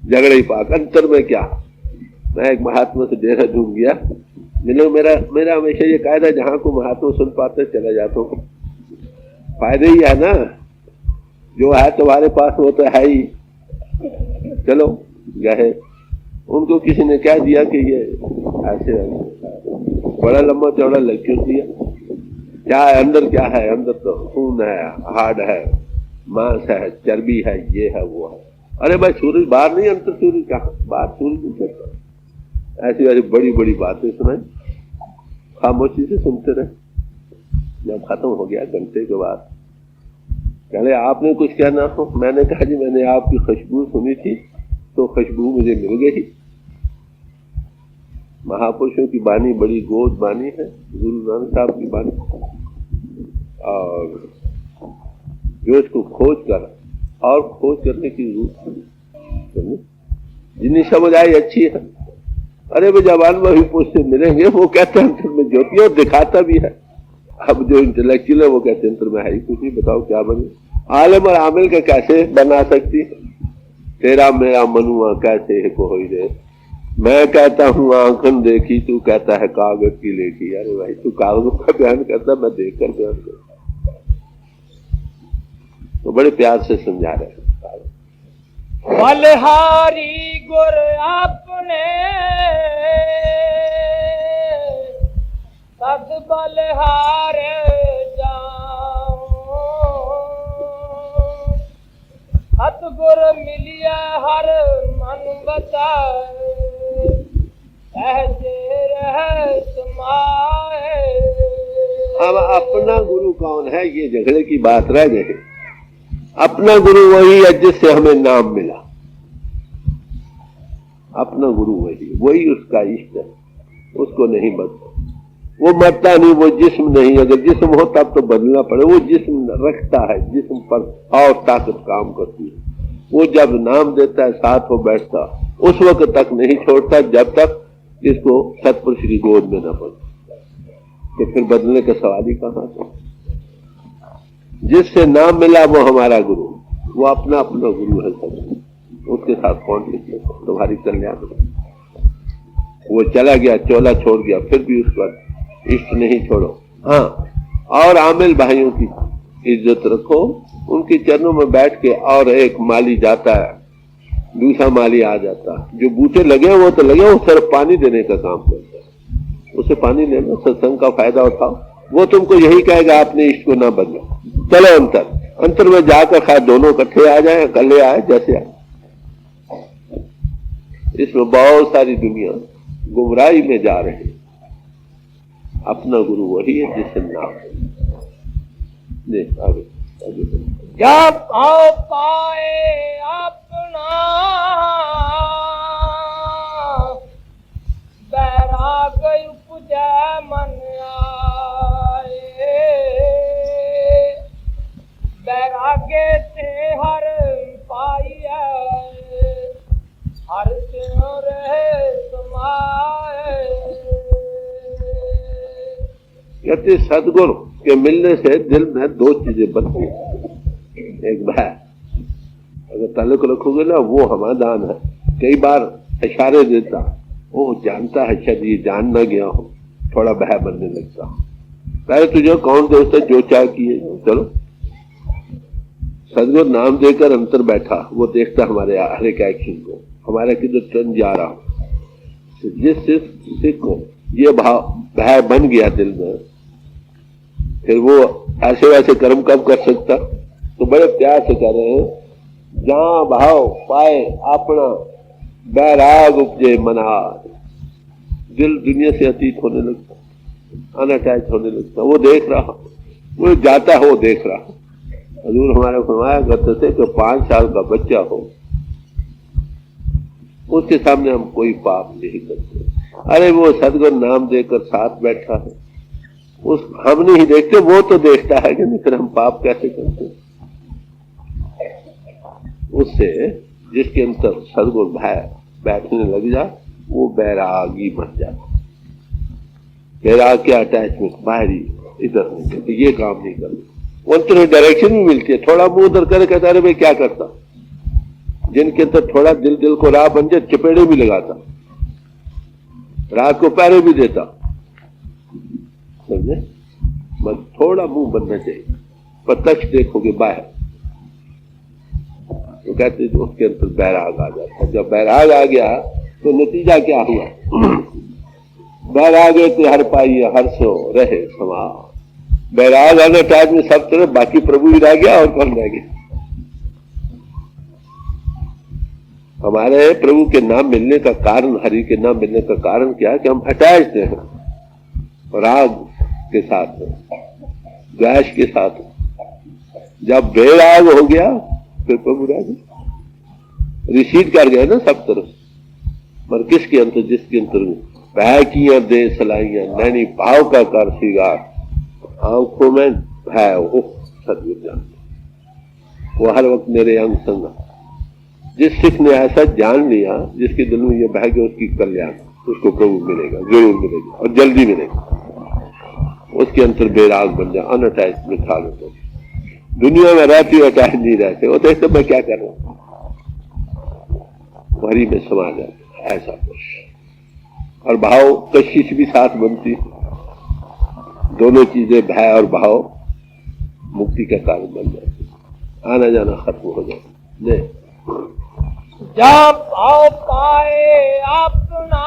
झगड़े ही पाक। अंतर में क्या? मैं एक महात्मा से देहरादून गया, मिलो, मेरा हमेशा ये कायदा, जहां को महात्मा सुन पाते चला जाता हूँ। फायदे ही है ना, जो है तुम्हारे पास वो तो है ही। चलो गए, उनको किसी ने क्या दिया कि ये ऐसे बड़ा लंबा चौड़ा लक्ष्य दिया। क्या है अंदर? क्या है अंदर? तो खून है, हार्ड है, मांस है, चर्बी है, ये है वो है। अरे भाई सूरज बाहर नहीं, अंतर सूरज कहाँ? बाहर सूरज नहीं चलता। ऐसी ऐसी बड़ी बड़ी बातें सुनाई, खामोशी से सुनते रहे। जब खत्म हो गया घंटे के बाद, कहले आपने कुछ कहना हो? मैंने कहा जी मैंने आपकी खुशबू सुनी थी तो खुशबू मुझे मिल गई। महापुरुषों की बानी बड़ी गोद बानी है, गुरु नानक साहब की बानी, और जो इसको खोज कर और खोज करने की जरूरत जिन्हें समझ आई अच्छी है। अरे वो जवान में भी पूछते मिलेंगे, वो कहते हैं अंतर में ज्योति, और दिखाता भी है। अब जो इंटेलेक्चुअल है वो कहते हैं अंतर में है ही कुछ नहीं, बताओ क्या बने। आलम और आमिल का कैसे बना सकती है? तेरा मेरा मनुआ कैसे है कोई रे, मैं कहता हूँ आंखन देखी, तू कहता है कागज की लेखी। अरे भाई तू कागजों का बयान करता, मैं देख कर बयान करता। तो बड़े प्यार से समझा रहे हैं। बलहारी गुर आपने सद बलहार जाऊं, सतगुर मिलिया हर मन बचाए, सहजे रह समाए। अब अपना गुरु कौन है, ये झगड़े की बात रह गई। अपना गुरु वही है जिससे हमें नाम मिला। अपना गुरु वही उसका इष्ट है, उसको नहीं बदलता। वो मरता नहीं, वो जिस्म नहीं। अगर जिस्म हो तब तो बदलना पड़े। वो जिस्म रखता है, जिस्म पर और ताकत काम करती है। वो जब नाम देता है साथ हो बैठता, उस वक्त तक नहीं छोड़ता जब तक इसको सतपुरुष की गोद में न पड़े। तो फिर बदलने का सवाल ही कहां था। जिससे नाम मिला वो हमारा गुरु, वो अपना अपना गुरु है सब। उसके साथ कौन निकले तुम्हारी कल्याण। वो चला गया, चोला छोड़ गया, फिर भी उस पर इष्ट नहीं छोड़ो। हाँ, और आमिल भाइयों की इज्जत रखो, उनके चरणों में बैठ के। और एक माली जाता है, दूसरा माली आ जाता है। जो बूटे लगे वो तो लगे, वो सिर्फ पानी देने का काम करता है। उसे पानी लेना, सत्संग का फायदा उठाओ। वो तुमको यही कहेगा अपने इष्ट को ना बदलो। चलो अंतर में जाकर खैर दोनों इकट्ठे आ जाए, अकेले आए, जैसे आए। इसमें बहुत सारी दुनिया गुमराही में जा रही। अपना गुरु वही है जिससे नाम देख आगे जब आओ पाए अपना बैराग उपजै मन आए, बैरागे से हर पाइए, हर त्यों रहे समाए। कहते सदगुरु के मिलने से दिल में दो चीजें बनती हैं। एक भय, अगर ताल्लुक रखोगे ना, वो हमारा दान है। कई बार इशारे देता, वो जानता है शायद ये जान ना गया हो, थोड़ा भय बनने लगता। पहले तुझे कौन दोस्त है, जो चाह किए चलो। सदगुरु नाम देकर अंतर बैठा, वो देखता हमारे हर एक एक्शन को, हमारा किधर टर्न जा रहा हो। जिस सिख को ये भाव भय बन गया दिल में, फिर वो ऐसे वैसे कर्म कब कर सकता। तो बड़े प्यार से कह रहे हैं, जहां भाव पाए अपना बैराग उपजे मना। दिल दुनिया से अतीत होने लगता, अनअटैच होने लगता। वो देख रहा, वो जाता है, वो देख रहा। हजूर हमारे फरमाया करते थे कि 5 साल का बच्चा हो, उसके सामने हम कोई पाप नहीं करते। अरे वो सदगुरु नाम देकर साथ बैठा है, उस हम नहीं देखते, वो तो देखता है कि नहीं, फिर हम पाप कैसे करते। उससे जिसके अंदर सदगुरु भय बैठने लग जा, वो बैरागी बन जाता। बैराग क्या अटैचमेंट, बाहरी इधर नहीं करते, ये काम नहीं करते। अंतर डायरेक्शन भी मिलती है। थोड़ा मुंह उधर करे, कहता अरे भाई क्या करता। जिनके अंदर थोड़ा दिल को राह बन जाए, चपेड़े भी लगाता, रात को पैरे भी देता। समझे, बस थोड़ा मुंह बनना चाहिए। प्रत्यक्ष देखोगे बाहर, तो कहते हैं उसके अंदर बैराग आ जाता है। जब बैराग आ गया तो नतीजा क्या हुआ, बैराग तो हर पाइए हर सो रहे समा। बैराग आने टाइम में सब तरफ बाकी प्रभु ही रह गया, और कौन रह गया। हमारे प्रभु के नाम मिलने का कारण, हरि के नाम मिलने का कारण क्या है कि हम अटैच्ड हैं राग के साथ, द्वेष के साथ। जब बेराग हो गया फिर प्रभु राग। रिसीड कर गए ना सब तरफ, मगर किसके अंतर, जिसके अंतर भय किया दे सलाइयां नैनी भाव का कर सिगार, आंखों में भय हो सदगुरु जानते, वो हर वक्त मेरे अंग संग। जिस सिख ने ऐसा जान लिया, जिसके दिल में यह भय कि उसकी कल्याण, उसको प्रभु मिलेगा, जरूर मिलेगा और जल्दी मिलेगा। उसके अंतर बेराग बन जा, अनअटैच में खा लेते। दुनिया में रहते हुए अटैच नहीं रहते, वो तो मैं क्या कर रहा हूं, वही में समा जाते, ऐसा कुछ। और भाव कशिश भी साथ बनती, दोनों चीजें भय और भाव मुक्ति का कारण बन जाते, आना जाना खत्म हो जाए। जब भाव पाए अपना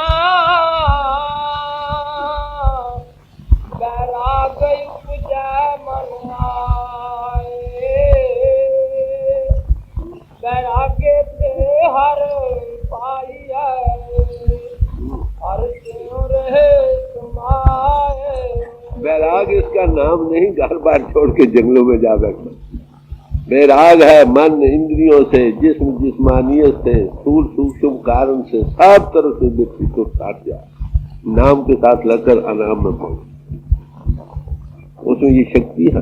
बैराग उपजै मन आए, बैरागे से हर पाइए हर त्यों रहे समाए। बैराग इसका नाम नहीं, घर बार छोड़ के जंगलों में जा बैठना। बैराग है मन इंद्रियों से, जिस्म जिस्मानियत से, स्थूल सूक्ष्म कारण से, सब तरह से व्यक्ति को काट जाए, नाम के साथ लगकर अनाम में पहुंचे। उसमें ये शक्ति है।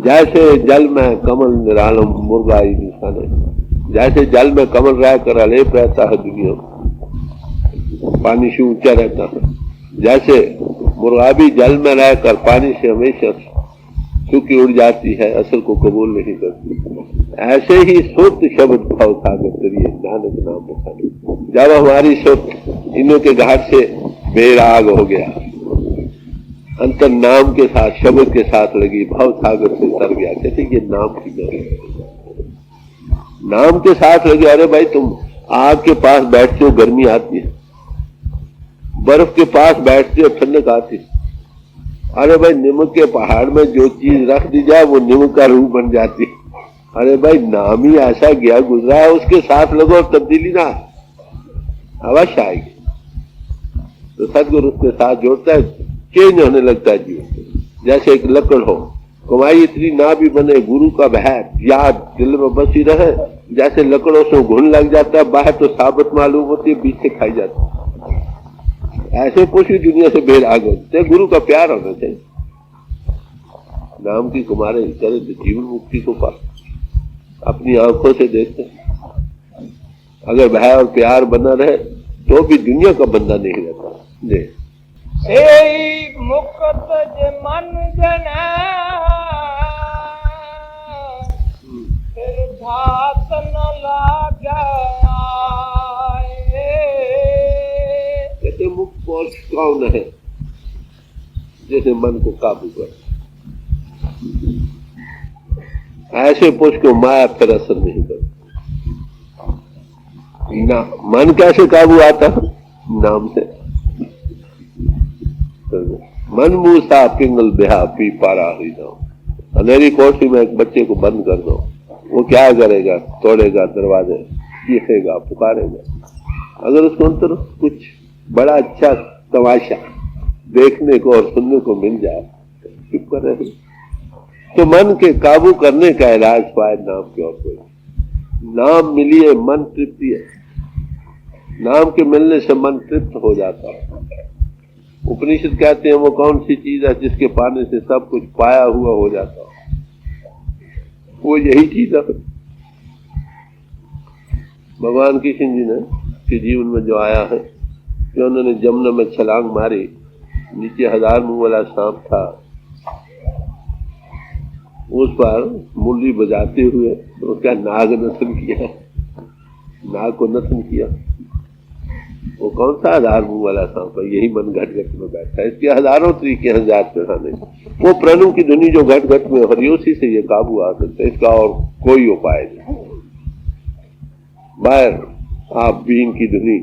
जैसे जल में कमल निरालम मुर्गाई निशाने, जैसे जल में कमल रह कर अलेप रहता है दुनिया, पानी से ऊंचा रहता है, जैसे मुर्गा भी जल में रहकर पानी से हमेशा चूंकि उड़ जाती है, असल को कबूल नहीं करती, ऐसे ही शुद्ध शब्द भाव सागर करिए नानक नाम बखाने। जब हमारी शुद्ध इनों के घाट से बेराग हो गया, अंतर नाम के साथ शब्द के साथ लगी, भाव सागर से उतर गया। कहते ये नाम की नहीं, नाम के साथ लगे। अरे भाई तुम आग के पास बैठते हो गर्मी आती है, बर्फ के पास बैठते हो ठंडक आती है। अरे भाई नमक के पहाड़ में जो चीज रख दी जाए वो नमक का रूप बन जाती है। अरे भाई नाम ही ऐसा गया गुजरा है, उसके साथ लगो और तब्दीली ना अवश्य आएगी। तो सदगुरु उसके साथ जोड़ता है, चेंज होने लगता है जीवन। जैसे एक लकड़ हो, कमाई इतनी ना भी बने, गुरु का भय याद दिल में बसी रहे, जैसे लकड़ों से घुन लग जाता है, बाहर तो साबित मालूम होती है, बीच से खाई जाती है। ऐसे कुछ भी दुनिया से बेराग होते, गुरु का प्यार होना चाहिए। नाम की कुमारे करे तो जीवन मुक्ति को पा, अपनी आंखों से देखते। अगर भय और प्यार बना रहे तो भी दुनिया का बंदा नहीं रहता। दे मुक्त जे मन जने फिर धात न लागे। मुक्त पुरुष कौन है? जैसे मन को काबू कर, ऐसे पुरुष को माया फिर असर नहीं करती ना। मन कैसे काबू आता है? नाम से। मन मूसा पिंगल बेहा पी पारा ही जाओ। अंधेरी कोठरी में एक बच्चे को बंद कर दो, वो क्या करेगा? तोड़ेगा दरवाजे, चीखेगा, पुकारेगा। अगर उसको अंतर कुछ बड़ा अच्छा तमाशा देखने को और सुनने को मिल जाए, चुप कर रहे। तो मन के काबू करने का इलाज पाए नाम के और कोई। नाम मिलिए मन तृप्ति है, नाम के मिलने से मन तृप्त हो जाता है। उपनिषद कहते हैं वो कौन सी चीज है जिसके पाने से सब कुछ पाया हुआ हो जाता है? वो यही चीज है। भगवान कृष्ण जी ने के जीवन में जो आया है कि उन्होंने जमुना में छलांग मारी, नीचे 1000 मुंह वाला सांप था, उस पर मुरली बजाते हुए उसका नाग नथन किया, नाग को नथन किया। वो कौन सा 1000 मुंह वाला सांप है? यही मन घट घट में बैठा है। इसके हजारों तरीके हैं जात चढ़ाने। वो प्रणु की धुनी जो घट घट में हो रही है, उसी से ये काबू आ सकता है, इसका और कोई उपाय नहीं। बाहर आप बीन की धुनी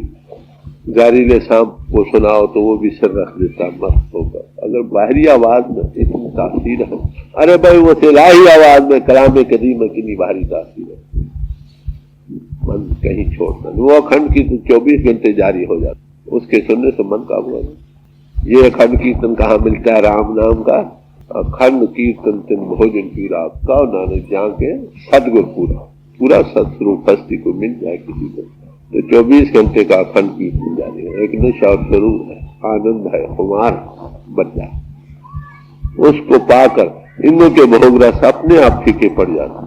जहरीले सांप को सुनाओ तो वो भी सिर रख देता, मस्त होगा। अगर बाहरी आवाज में इतनी तासीर है, अरे भाई वो सिलाही आवाज में कलाम कदीम में कितनी भारी तासीर है। मन कहीं छोड़ता नहीं, वो अखंड कीर्तन 24 घंटे जारी हो जाता, उसके सुनने से मन काबू आ जाता। ये अखंड कीर्तन कहाँ मिलता है? राम नाम का अखंड कीर्तन तिन भोजन पीरा, कहो नानक जाके सदगुर पूरा। पूरा सत्स्वरूप हस्ती को मिल जाए किसी को तो 24 घंटे का अखंड कीर्तन जारी है। एक नशा और स्वरूप है, आनंद है, कुमार बन जाए, उसको पाकर इंद्र के भोग रस अपने आप फीके पड़ जाते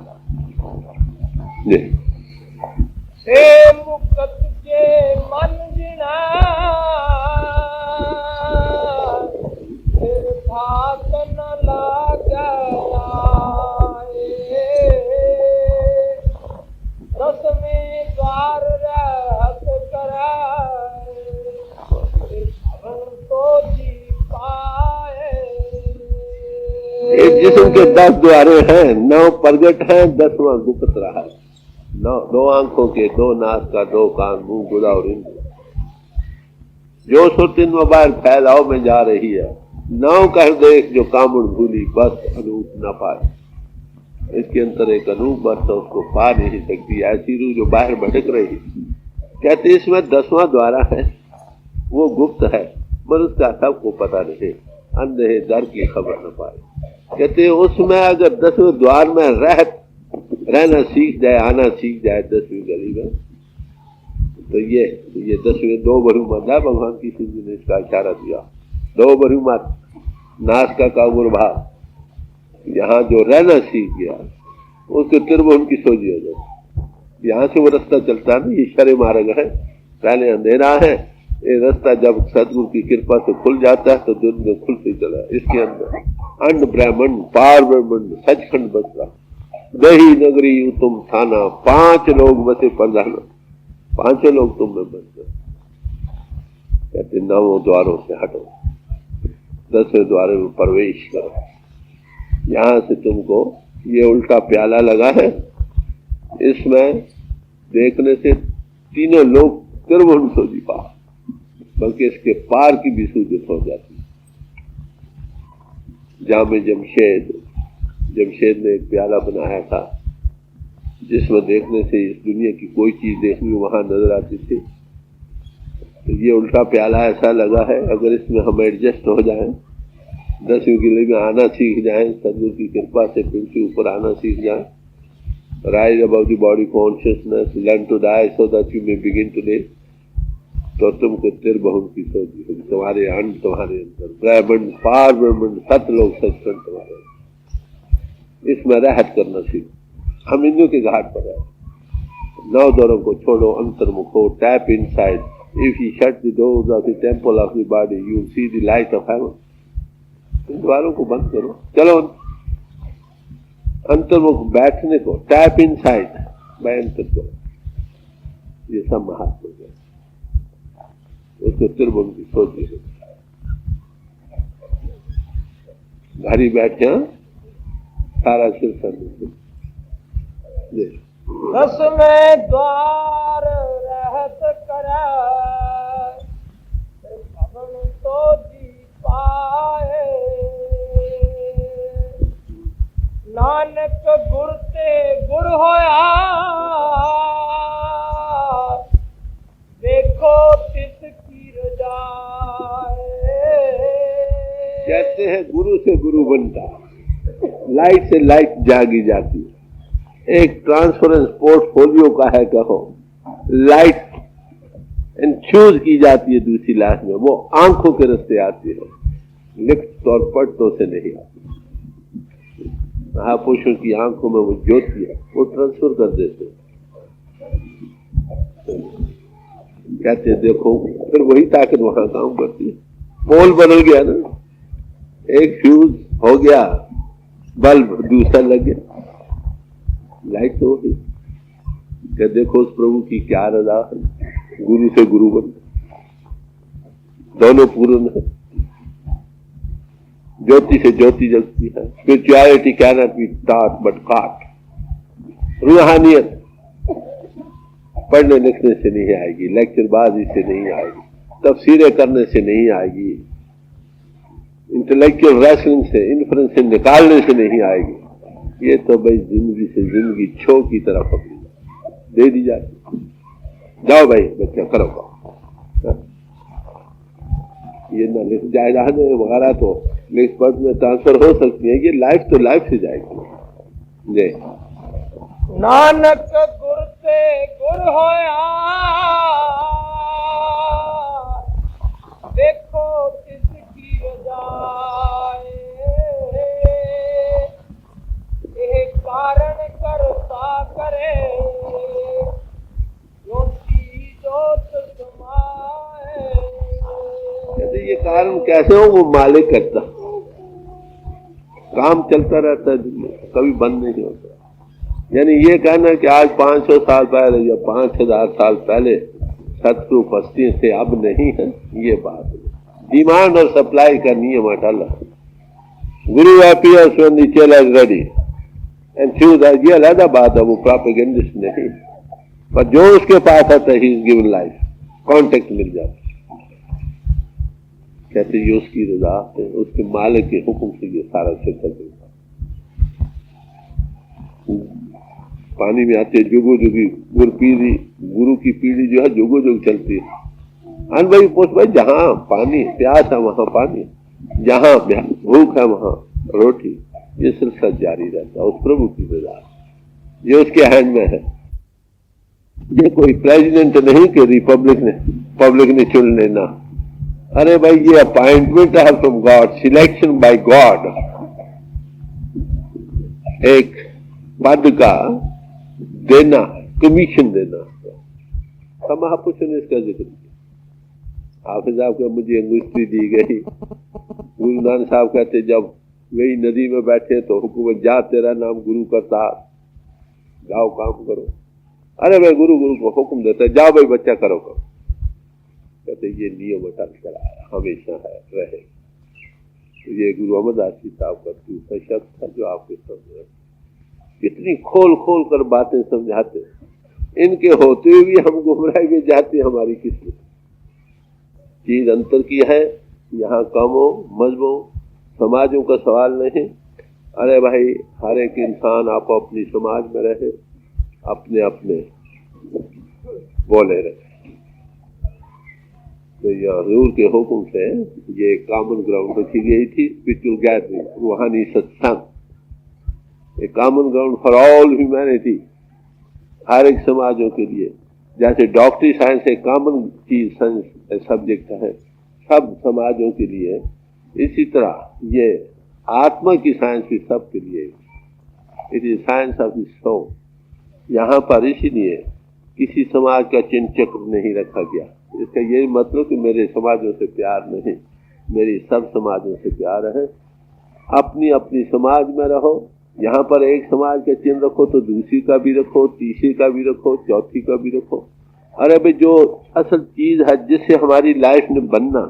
हे मुकत के मन जिना फिर भात न लागे दसवें द्वार रहत कराए तो जी पाए। एक जिस्म के 10 द्वारे हैं, 9 प्रगट हैं, 10वां गुप्त रहा है। 2 आंखों के, 2 नाक का, 2 कान, मुंह, गुदा और इंद्र, जो सुरत इन मोबाइल फैलाव में जा रही है। 9 कह देख जो कामुड़ भूली बस अनूप न पाए। इसके अंतर एक अनूप बस उसको पा नहीं सकती, ऐसी रूह जो बाहर भटक रही। कहते इसमें 10वां द्वारा है, वो गुप्त है, पर उसका सबको पता नहीं, अंधे दर की खबर न पाए। कहते उसमें अगर 10वें द्वार में रहना सीख जाए, आना सीख जाए 10वीं गली में, तो ये 10वें 2 भरू मत है। भगवान की सिंधु ने इसका इशारा दिया, 2 भरू मत नासका का भाव। यहाँ जो रहना सीख गया उसको त्रिभुवन की सोजी हो जाती। यहाँ से वो रास्ता चलता है ना, ये शरे मार्ग है, पहले अंधेरा है, ये रास्ता जब सदगुरु की कृपा से खुल जाता है तो दिन में खुलते चला। इसके अंदर अंड ब्राह्मण, पार ब्राह्मण, सचखंड बसता, दही नगरी तुम थाना, 5 लोग बसे प्रधाना, 5 लोग तुम में बस गए। कहते 9 द्वारों से हटो, 10वें द्वारे में प्रवेश करो। यहां से तुमको ये उल्टा प्याला लगा है, इसमें देखने से तीनों लोग त्रिभुवन सोजी पा, बल्कि इसके पार की भी सूझत हो जाती। जामे जमशेद ने एक प्याला बनाया था जिसमें देखने से इस दुनिया की कोई चीज देखनी वहां नजर आती थी। तो ये उल्टा प्याला ऐसा लगा है, अगर इसमें हम एडजस्ट हो जाएं, 10वीं गली में आना सीख जाएं, सदगुरु की कृपा से फिर के ऊपर आना सीख जाएं, rise about the body consciousness, learn to die so that you may begin to live, तो तुमको त्रिभुवन की सोची होगी, तुम्हारे अंड, तुम्हारे अंदर ब्राह्मण, पार ब्राह्मण, 7 लोग सचखंड तुम्हारे, इसमें रहत करना सीखो। हम हिंदू के घाट पर है, 9 द्वारों को छोड़ो, अंतर्मुख हो, tap inside. If you shut the doors of the temple of the body you will see the light of heaven. इन द्वारों को बंद करो, चलो अंतर्मुख बैठने को, टैप इनसाइड, मैं अंतर को, ये सब महात्मा है, उसको त्रिभुवन की सोच घरी बैठे सारा सिर सर। 10वें द्वार रहत कराए भवन तो जी पाए। नानक गुर ते गुर होया देखो तिस की रजाए। कहते हैं गुरु से गुरु बनता, लाइट से लाइट जागी जाती है। एक ट्रांसफरेंस पोर्टफोलियो का है, कहो लाइट इन्फ्यूज की जाती है दूसरी लाइफ में, वो आंखों के रास्ते आती है, लिफ्ट और पट्टों से नहीं आती। महापुरुषों की आंखों में वो ज्योति है, वो ट्रांसफर कर देते। कहते देखो, फिर वही ताकत वहां काम करती है। पोल बदल गया ना, एक फ्यूज हो गया, बल्ब दूसरा लग गया, लाइट तो होगी। क्या देखो उस प्रभु की क्या रजा है, गुरु से गुरु बन, दोनों पूर्ण है, ज्योति से ज्योति जगती है। Spirituality cannot be taught but caught. रूहानियत पढ़ने लिखने से नहीं आएगी, लेक्चरबाजी से नहीं आएगी, तफसीरें करने से नहीं आएगी, इंटेलेक्चुअल रेसलिंग से, इन्फ्लुएंस से निकालने से नहीं आएगी। ये तो भाई जिंदगी से जिंदगी छो की तरह पकड़ी दे दी जाती। जाओ भाई बच्चा करो, ये ना लिख जायदाद वगैरह तो लिस्ट में ट्रांसफर हो सकती है, ये लाइफ तो लाइफ से जाएगी। नानक गुर ते गुर होया, देखो तिसकी रजाए, ये कारण करता करे, ज्योति जोत समाए। कहते ये कारण कैसे हो, वो मालिक करता, काम चलता रहता है दुनिया, कभी बंद नहीं होता। यानी ये कहना कि आज 500 साल पहले या 5000 साल पहले सत्य उपस्थित थे, अब नहीं है, ये बात है। डिमांड और सप्लाई का नियम अटल है। गुरु appears when the chela is ready and choose as, ये अलग बात है, वो प्रोपेगेंडिस्ट नहीं, पर जो उसके पास आता है he is given life, contact मिल जाता है। कहते ये उसकी रजा है, उसके मालिक के हुक्म से ये सारा चलता है। पानी में आते जुगो जुगी गुरु की पीढ़ी जो है जुगो जुग चलती है। अन भाई पूछ भाई, जहां पानी प्यास है वहां पानी, जहां भूख है वहां रोटी, ये सिलसिला जारी रहता है। उस प्रभु की रजा ये उसके हैंड में है। ये कोई प्रेसिडेंट नहीं कि पब्लिक ने चुन लेना। अरे भाई ये अपॉइंटमेंट है from God, selection bye God. एक पद का देना, कमीशन देना, महापुरुषों ने इसका जिक्र किया। हाफिज साहब को मुझे अंगुष्ठी दी गई। गुरु नानक साहब कहते जब वही नदी में बैठे तो हुक्म, जा तेरा नाम गुरु करता, जाओ काम करो। अरे भाई गुरु को हुक्म देता है, जाओ भाई बच्चा करो। कहते ये नियम अटल चला हमेशा है, रहे। तो ये गुरु अमरदास जी साहब का दूसरा शब्द था जो आपके सामने कितनी खोल खोल कर बातें समझाते। इनके होते हुए भी हम गुमराह में जाते, हमारी किस्मत। चीज अंतर की है, यहाँ कम हो मजब हो, समाजों का सवाल नहीं। अरे भाई हर एक इंसान आप अपनी समाज में रहे, अपने अपने बोले रहे। तो ये हजूर के हुक्म से ये कॉमन ग्राउंड रखी गई थी, स्पिरिचुअल गैदरिंग, रूहानी सत्संग, a common ground for all humanity, हर एक समाजों के लिए। जैसे डॉक्टरी साइंस एक कॉमन चीज सब्जेक्ट है सब समाजों के लिए, इसी तरह ये आत्मा की साइंस भी सबके लिए। It is science of the soul. यहाँ पर इसीलिए किसी समाज का चिन्ह चक्र नहीं रखा गया। इसका यही मतलब कि मेरे समाजों से प्यार नहीं, मेरी सब समाजों से प्यार है। अपनी अपनी समाज में रहो। यहाँ पर एक समाज का चिन्ह रखो तो दूसरी का भी रखो, तीसरी का भी रखो, चौथी का भी रखो। अरे भाई जो असल चीज है जिससे हमारी लाइफ में बनना,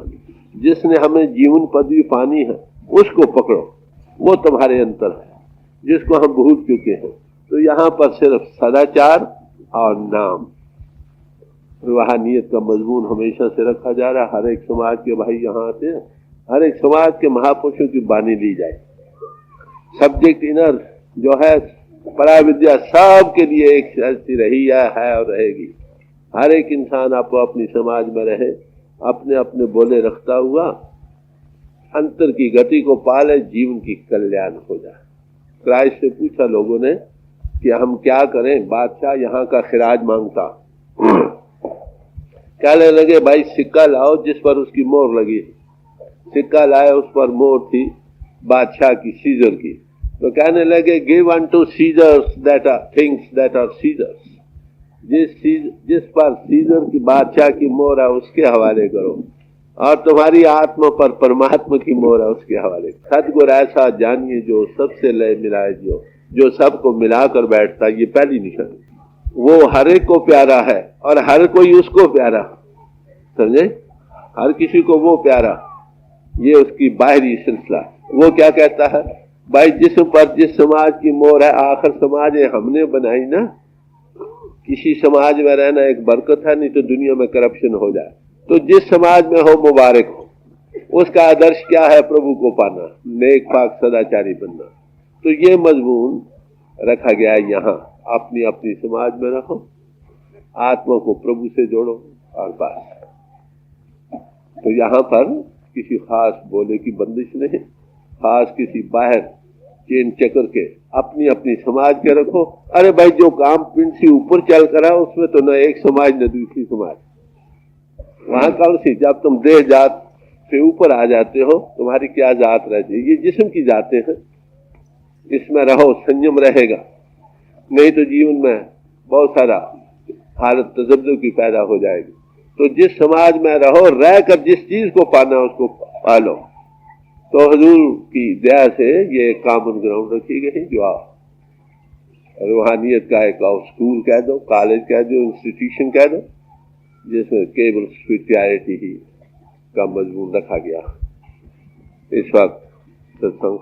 जिसने हमें जीवन पदवी पानी है, उसको पकड़ो, वो तुम्हारे अंतर है जिसको हम भूल चुके हैं। तो यहाँ पर सिर्फ सदाचार और नाम, रूहानियत का मजमून हमेशा से रखा जा रहा है। हर एक समाज के भाई यहाँ से हर एक समाज के महापुरुषों की बानी ली जाए। सब्जेक्ट इनर जो है परा विद्या सब के लिए एक ऐसी रही है और रहेगी। हर एक इंसान आपको अपनी समाज में रहे, अपने अपने बोले रखता हुआ अंतर की गति को पाले, जीवन की कल्याण हो जाए। क्राइस्ट से पूछा लोगों ने कि हम क्या करें, बादशाह यहाँ का खिराज मांगता। कहने लगे भाई सिक्का लाओ जिस पर उसकी मोहर लगी। सिक्का लाए, उस पर मोहर थी बादशाह की, सीजर की। तो कहने लगे give unto Caesar's that are things that are Caesar's. जिस पर सीजर की बादशाह की मोहर है उसके हवाले करो, और तुम्हारी आत्मा पर परमात्मा की मोहर है उसके हवाले। सद्गुरु ऐसा जानिए जो सबसे लय मिलाए, जो सबको मिलाकर बैठता। ये पहली निशानी। वो हर एक को प्यारा है और हर कोई उसको प्यारा, समझे, हर किसी को वो प्यारा। ये उसकी बाहरी सिलसिला। वो क्या कहता है भाई, जिसम पर जिस समाज की मोहर है, आखिर समाज हमने बनाई ना। किसी समाज में रहना एक बरकत है, नहीं तो दुनिया में करप्शन हो जाए। तो जिस समाज में हो मुबारक हो। उसका आदर्श क्या है, प्रभु को पाना, नेक पाक सदाचारी बनना। तो ये मजमून रखा गया है यहाँ। अपनी अपनी समाज में रहो, आत्मा को प्रभु से जोड़ो और बस। तो यहाँ पर किसी खास बोले की बंदिश नहीं, खास किसी बाहर चेन चक्कर के अपनी अपनी समाज के रखो। अरे भाई जो काम पिंड से ऊपर चल कर है उसमें तो न एक समाज न दूसरी समाज, वहां कौन सी, जब तुम देह जात से ऊपर आ जाते हो तुम्हारी क्या जात रहती है, ये जिस्म की जाते हैं, इसमें रहो संयम रहेगा, नहीं तो जीवन में बहुत सारा हालत तजब्दो की पैदा हो जाएगी। तो जिस समाज में रहो रह कर जिस चीज को पाना उसको पालो। तो हुजूर की दया से ये कॉमन ग्राउंड रखी गई, जो रूहानियत का एक स्कूल कह दो, कॉलेज कह दो, इंस्टीट्यूशन कह दो, जिसमें केवल स्पिरिचुअलिटी ही का मजमून रखा गया। इस वक्त सत्संग